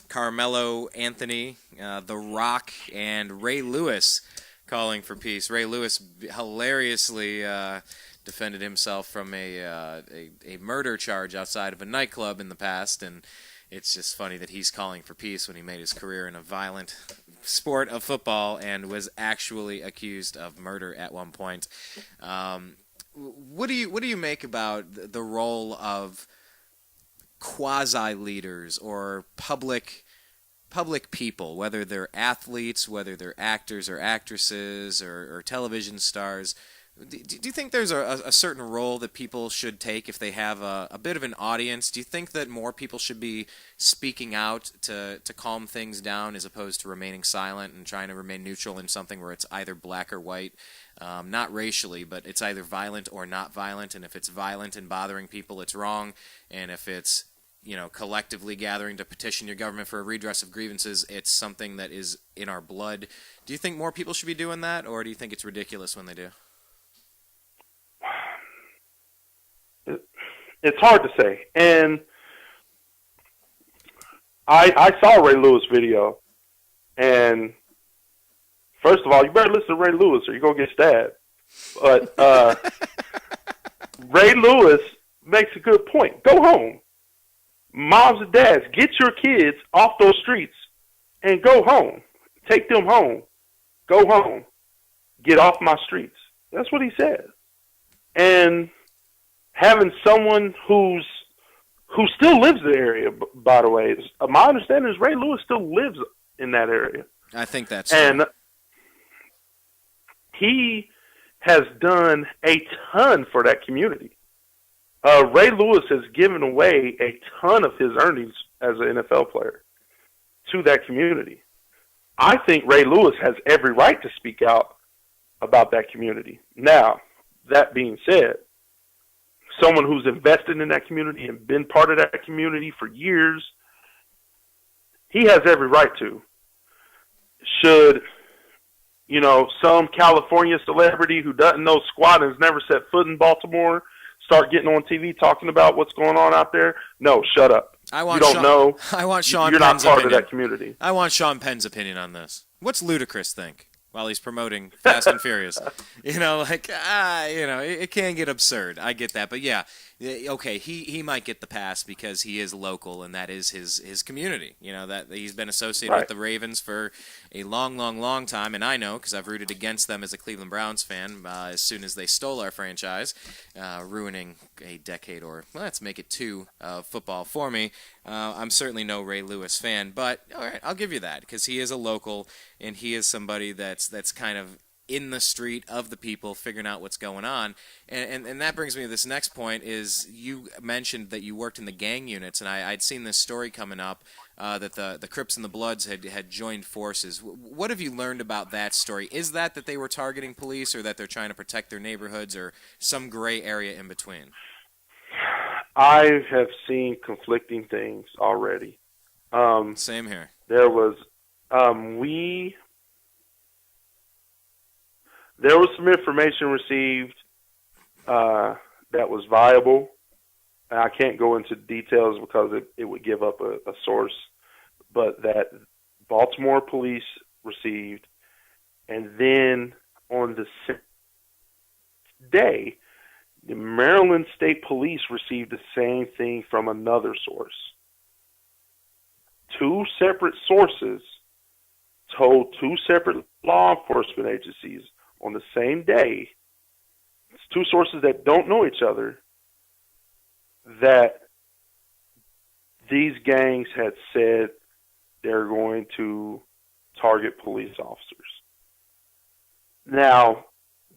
Carmelo Anthony, The Rock, and Ray Lewis calling for peace. Ray Lewis hilariously defended himself from a murder charge outside of a nightclub in the past, and it's just funny that he's calling for peace when he made his career in a violent sport of football and was actually accused of murder at one point. What do you make about the role of quasi-leaders or public people, whether they're athletes, whether they're actors or actresses or television stars? Do you think there's a certain role that people should take if they have a bit of an audience? Do you think that more people should be speaking out to calm things down as opposed to remaining silent and trying to remain neutral in something where it's either black or white? Not racially, but it's either violent or not violent, and if it's violent and bothering people, it's wrong, and if it's collectively gathering to petition your government for a redress of grievances, it's something that is in our blood. Do you think more people should be doing that, or do you think it's ridiculous when they do? It's hard to say. And I saw Ray Lewis video, and first of all, you better listen to Ray Lewis or you're going to get stabbed. But Ray Lewis makes a good point. Go home. Moms and dads, get your kids off those streets and go home. Take them home. Go home. Get off my streets. That's what he said. And having someone who still lives in the area, by the way, my understanding is Ray Lewis still lives in that area. I think that's true. And he has done a ton for that community. Ray Lewis has given away a ton of his earnings as an NFL player to that community. I think Ray Lewis has every right to speak out about that community. Now, that being said, someone who's invested in that community and been part of that community for years, he has every right to. Should, some California celebrity who doesn't know squat and has never set foot in Baltimore start getting on TV talking about what's going on out there? No, shut up. You don't know. I want Sean You're Penn's not part opinion. of that community. I want Sean Penn's opinion on this. What's Ludacris think while he's promoting Fast and Furious? It can get absurd. I get that. But yeah, okay, he might get the pass because he is local and that is his community. That he's been associated with the Ravens for a long, long, long time. And I know because I've rooted against them as a Cleveland Browns fan as soon as they stole our franchise, ruining a decade or, let's make it two, of football for me. I'm certainly no Ray Lewis fan, but all right, I'll give you that because he is a local and he is somebody that's kind of in the street of the people, figuring out what's going on. And that brings me to this next point is you mentioned that you worked in the gang units, and I'd seen this story coming up that the Crips and the Bloods had joined forces. What have you learned about that story? Is that they were targeting police, or that they're trying to protect their neighborhoods, or some gray area in between? I have seen conflicting things already. Same here. There was there was some information received that was viable. And I can't go into details because it would give up a source, but that Baltimore police received, and then on the same day, the Maryland State Police received the same thing from another source. Two separate sources told two separate law enforcement agencies on the same day, it's two sources that don't know each other, that these gangs had said they're going to target police officers. Now,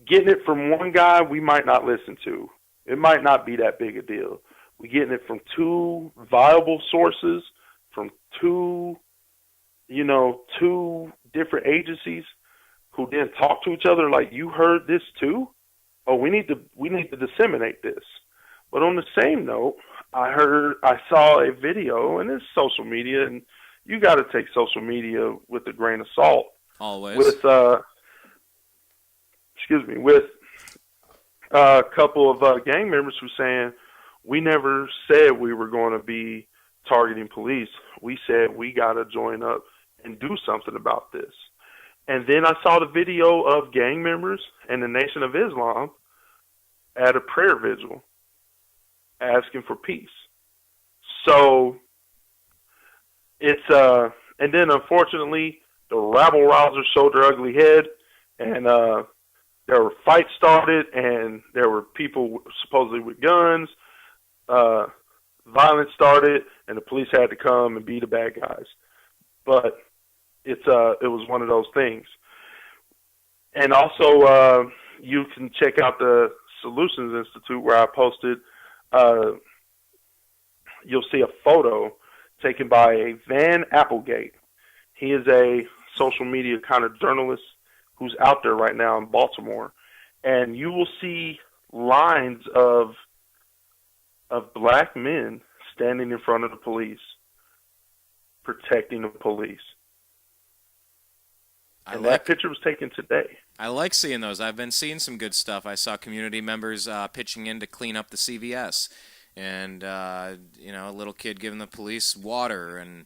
getting it from one guy we might not listen to. It might not be that big a deal. We're getting it from two viable sources, from two different agencies who then talk to each other like, you heard this too? Oh, we need to disseminate this. But on the same note, I saw a video, and it's social media, and you got to take social media with a grain of salt. Always. With a couple of gang members who saying, we never said we were going to be targeting police. We said we got to join up and do something about this. And then I saw the video of gang members and the Nation of Islam at a prayer vigil asking for peace. So it's and then unfortunately the rabble rousers showed their ugly head, and there were fights started, and there were people supposedly with guns. Violence started, and the police had to come and be the bad guys. But it was one of those things. And also, you can check out the Solutions Institute where I posted. You'll see a photo taken by a Van Applegate. He is a social media kind of journalist who's out there right now in Baltimore, and you will see lines of black men standing in front of the police, protecting the police. And that picture was taken today. I like seeing those. I've been seeing some good stuff. I saw community members pitching in to clean up the CVS, and a little kid giving the police water, and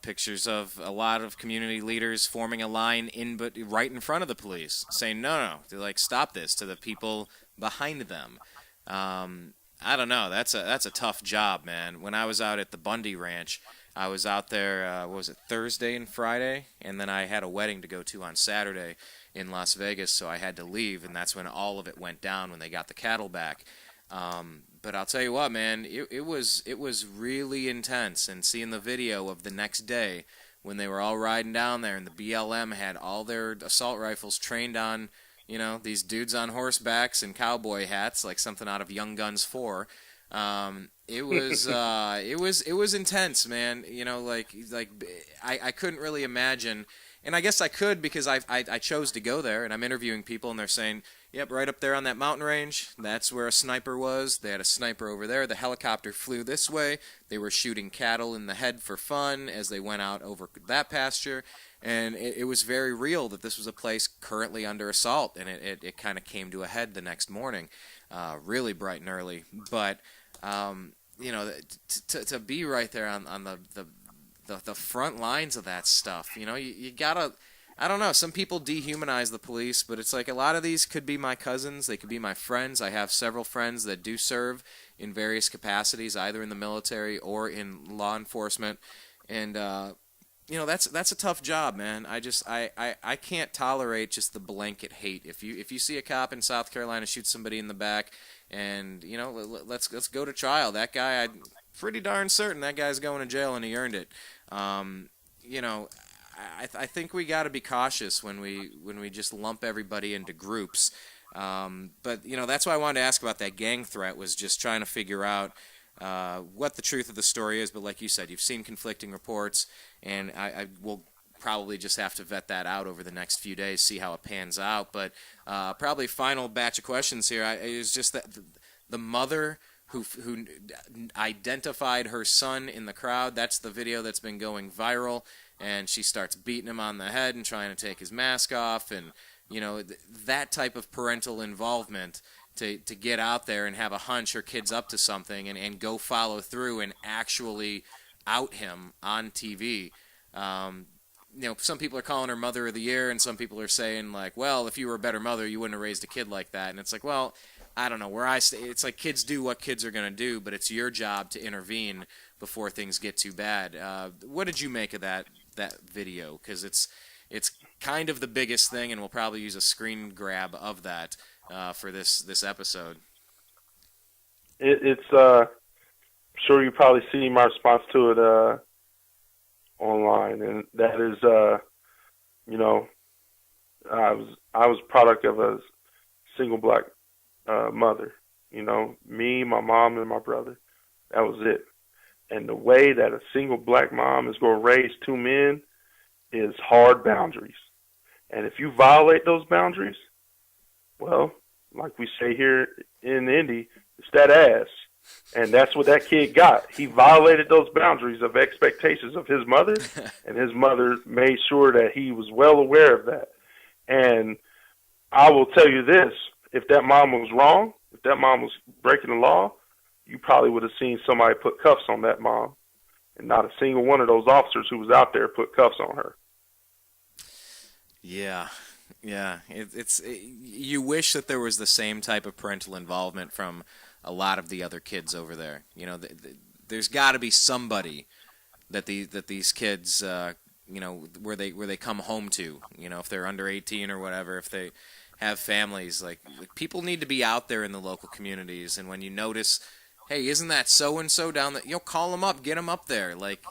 pictures of a lot of community leaders forming a line right in front of the police, saying no, to stop this, to the people behind them. I don't know. That's a tough job, man. When I was out at the Bundy Ranch, I was out there, Thursday and Friday, and then I had a wedding to go to on Saturday in Las Vegas, so I had to leave, and that's when all of it went down, when they got the cattle back. But I'll tell you what, man, it was really intense, and seeing the video of the next day when they were all riding down there, and the BLM had all their assault rifles trained on, these dudes on horsebacks and cowboy hats, like something out of Young Guns 4. It was intense, man. I couldn't really imagine, and I guess I could because I chose to go there, and I'm interviewing people, and they're saying, yep, right up there on that mountain range, that's where a sniper was. They had a sniper over there. The helicopter flew this way. They were shooting cattle in the head for fun as they went out over that pasture, and it was very real that this was a place currently under assault, and it kind of came to a head the next morning, really bright and early. But to be right there on the front lines of that stuff, you gotta. I don't know, some people dehumanize the police, but it's like a lot of these could be my cousins, they could be my friends. I have several friends that do serve in various capacities, either in the military or in law enforcement, and that's a tough job, man. I can't tolerate just the blanket hate. If you see a cop in South Carolina shoot somebody in the back, and let's go to trial. That guy, I'm pretty darn certain that guy's going to jail, and he earned it. I think we got to be cautious when we just lump everybody into groups. But that's why I wanted to ask about that gang threat, was just trying to figure out what the truth of the story is. But like you said, you've seen conflicting reports, and I will probably just have to vet that out over the next few days, see how it pans out. But probably final batch of questions here is just that the mother who identified her son in the crowd, that's the video that's been going viral, and she starts beating him on the head and trying to take his mask off, and that type of parental involvement to get out there and have a hunch her kid's up to something and go follow through and actually out him on TV. Some people are calling her Mother of the Year, and some people are saying, like, well, if you were a better mother, you wouldn't have raised a kid like that. And it's like, well, I don't know. Where I stay, it's like kids do what kids are going to do, but it's your job to intervene before things get too bad. What did you make of that video? Because it's kind of the biggest thing, and we'll probably use a screen grab of that for this episode. It's I'm sure you probably see my response to it online, and that is, I was product of a single black mother. Me, my mom, and my brother. That was it. And the way that a single black mom is going to raise two men is hard boundaries. And if you violate those boundaries, well, like we say here in Indy, it's that ass. And that's what that kid got. He violated those boundaries of expectations of his mother, and his mother made sure that he was well aware of that. And I will tell you this, if that mom was wrong, if that mom was breaking the law, you probably would have seen somebody put cuffs on that mom, and not a single one of those officers who was out there put cuffs on her. Yeah. You wish that there was the same type of parental involvement from a lot of the other kids over there. There's got to be somebody that these kids, where they come home to. If they're under 18 or whatever, if they have families, like people need to be out there in the local communities. And when you notice, hey, isn't that so and so down there? Call them up, get them up there. Like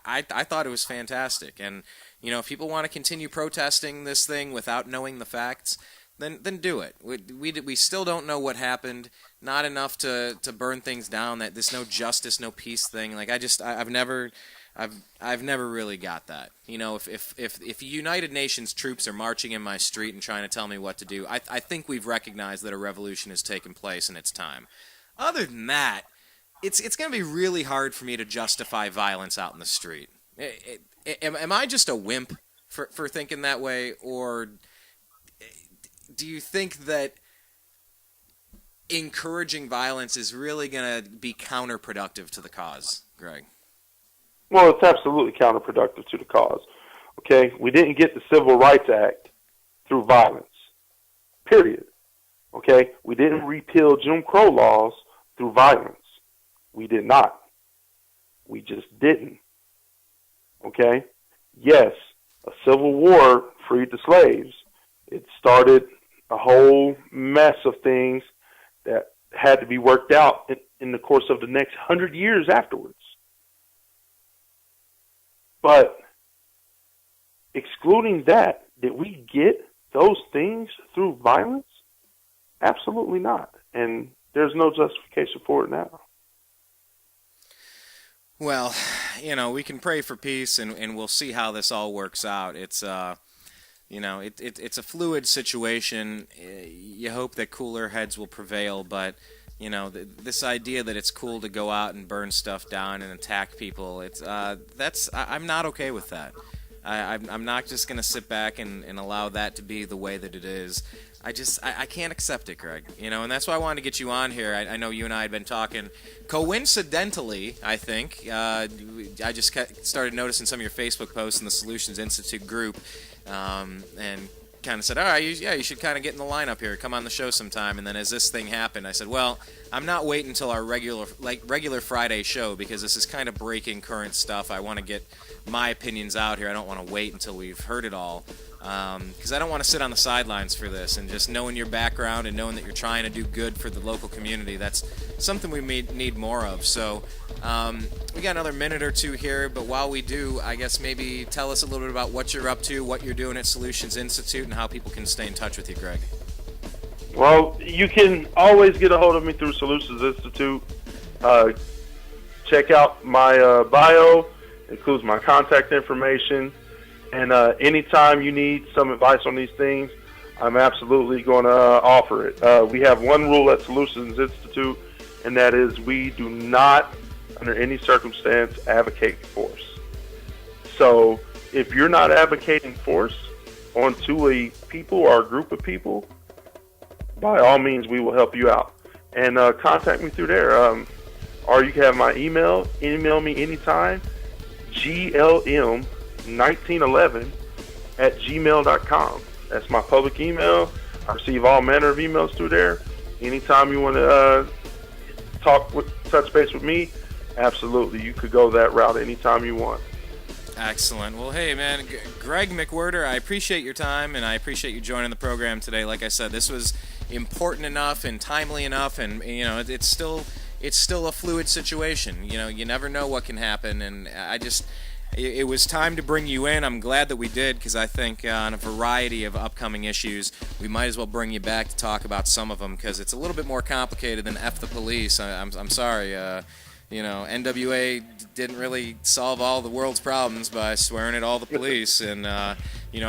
I thought it was fantastic. And if people want to continue protesting this thing without knowing the facts, then do it. We still don't know what happened. Not enough to burn things down. That there's no justice, no peace thing. Like I've never really got that. If United Nations troops are marching in my street and trying to tell me what to do, I think we've recognized that a revolution has taken place and it's time. Other than that, it's going to be really hard for me to justify violence out in the street. Am I just a wimp for thinking that way, or do you think that encouraging violence is really going to be counterproductive to the cause, Greg? Well, it's absolutely counterproductive to the cause. Okay? We didn't get the Civil Rights Act through violence. Period. Okay? We didn't repeal Jim Crow laws through violence. We did not. We just didn't. Okay? Yes, a civil war freed the slaves. It started a whole mess of things that had to be worked out in the course of the next 100 years afterwards. But excluding that, did we get those things through violence? Absolutely not. And there's no justification for it now. Well, we can pray for peace, and we'll see how this all works out. It's it's a fluid situation. You hope that cooler heads will prevail, but this idea that it's cool to go out and burn stuff down and attack people, I'm not okay with that. I'm not just going to sit back and allow that to be the way that it is. I can't accept it, Greg. And that's why I wanted to get you on here. I know you and I had been talking. Coincidentally, I think, I just started noticing some of your Facebook posts in the Solutions Institute group, and kind of said, all right, you should kind of get in the lineup here, come on the show sometime. And then as this thing happened, I said, well, I'm not waiting until our regular Friday show, because this is kind of breaking current stuff. I want to get my opinions out here. I don't want to wait until we've heard it all, because I don't want to sit on the sidelines for this. And just knowing your background and knowing that you're trying to do good for the local community, that's something we need more of. So we got another minute or two here, but while we do, I guess maybe tell us a little bit about what you're up to, what you're doing at Solutions Institute, and how people can stay in touch with you, Greg. Well, you can always get a hold of me through Solutions Institute. Check out my bio. It includes my contact information. And anytime you need some advice on these things, I'm absolutely going to offer it. We have one rule at Solutions Institute, and that is we do not, under any circumstance, advocate force. So if you're not advocating force onto a people or a group of people, by all means, we will help you out. And contact me through there. Or you can have my email. Email me anytime, glm1911@gmail.com. That's my public email. I receive all manner of emails through there. Anytime you want to touch base with me, absolutely. You could go that route anytime you want. Excellent. Well, hey, man, Greg McWhirter, I appreciate your time, and I appreciate you joining the program today. Like I said, this was important enough and timely enough, and it's still a fluid situation. You never know what can happen, and it was time to bring you in. I'm glad that we did, because I think on a variety of upcoming issues, we might as well bring you back to talk about some of them, because it's a little bit more complicated than F the police. I'm sorry. NWA didn't really solve all the world's problems by swearing at all the police. And, I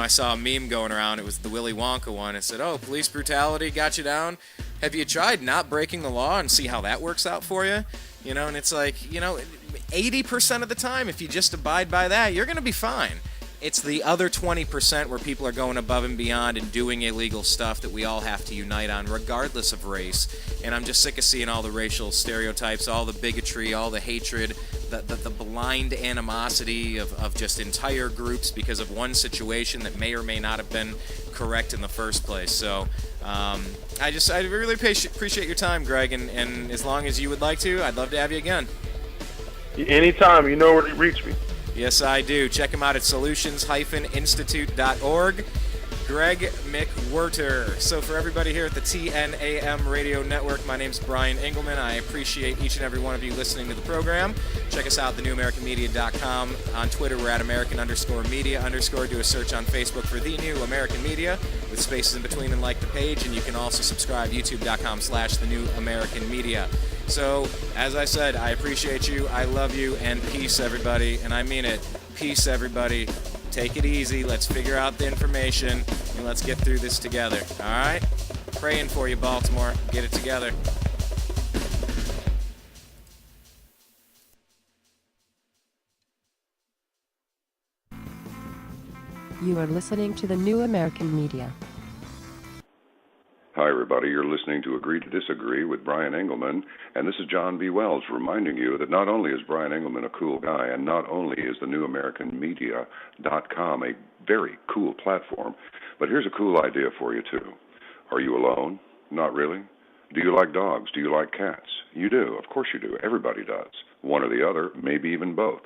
saw a meme going around. It was the Willy Wonka one. It said, oh, police brutality got you down. Have you tried not breaking the law and see how that works out for you? And it's like, 80% of the time, if you just abide by that, you're going to be fine. It's the other 20% where people are going above and beyond and doing illegal stuff that we all have to unite on, regardless of race. And I'm just sick of seeing all the racial stereotypes, all the bigotry, all the hatred, the blind animosity of just entire groups because of one situation that may or may not have been correct in the first place. So I really appreciate your time, Greg, and as long as you would like to, I'd love to have you again. Anytime. You know where to reach me. Yes, I do. Check him out at solutions-institute.org. Greg McWhirter. So for everybody here at the TNAM Radio Network, my name's Brian Engelman. I appreciate each and every one of you listening to the program. Check us out at thenewamericanmedia.com. On Twitter, we're at American_media_. Do a search on Facebook for The New American Media with spaces in between and like the page. And you can also subscribe youtube.com/thenewamericanmedia. So, as I said, I appreciate you, I love you, and peace, everybody. And I mean it. Peace, everybody. Take it easy. Let's figure out the information, and let's get through this together. All right? Praying for you, Baltimore. Get it together. You are listening to the New American Media. Hi, everybody. You're listening to Agree to Disagree with Brian Engelman, and this is John B. Wells reminding you that not only is Brian Engelman a cool guy, and not only is the newamericanmedia.com a very cool platform, but here's a cool idea for you, too. Are you alone? Not really. Do you like dogs? Do you like cats? You do. Of course you do. Everybody does. One or the other, maybe even both.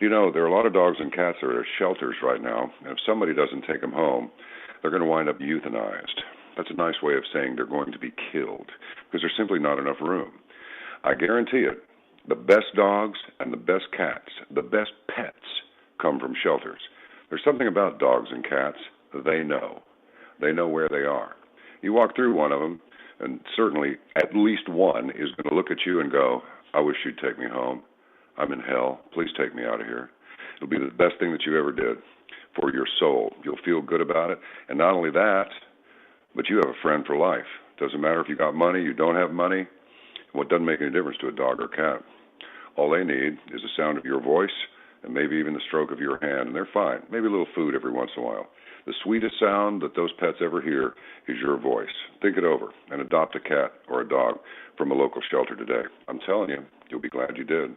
There are a lot of dogs and cats that are at shelters right now, and if somebody doesn't take them home, they're going to wind up euthanized. That's a nice way of saying they're going to be killed because there's simply not enough room. I guarantee it, the best dogs and the best cats, the best pets come from shelters. There's something about dogs and cats. They know. They know where they are. You walk through one of them, and certainly at least one is going to look at you and go, I wish you'd take me home. I'm in hell. Please take me out of here. It'll be the best thing that you ever did for your soul. You'll feel good about it. And not only that, but you have a friend for life. Doesn't matter if you got money, you don't have money. Well, it doesn't make any difference to a dog or cat. All they need is the sound of your voice and maybe even the stroke of your hand, and they're fine. Maybe a little food every once in a while. The sweetest sound that those pets ever hear is your voice. Think it over and adopt a cat or a dog from a local shelter today. I'm telling you, you'll be glad you did.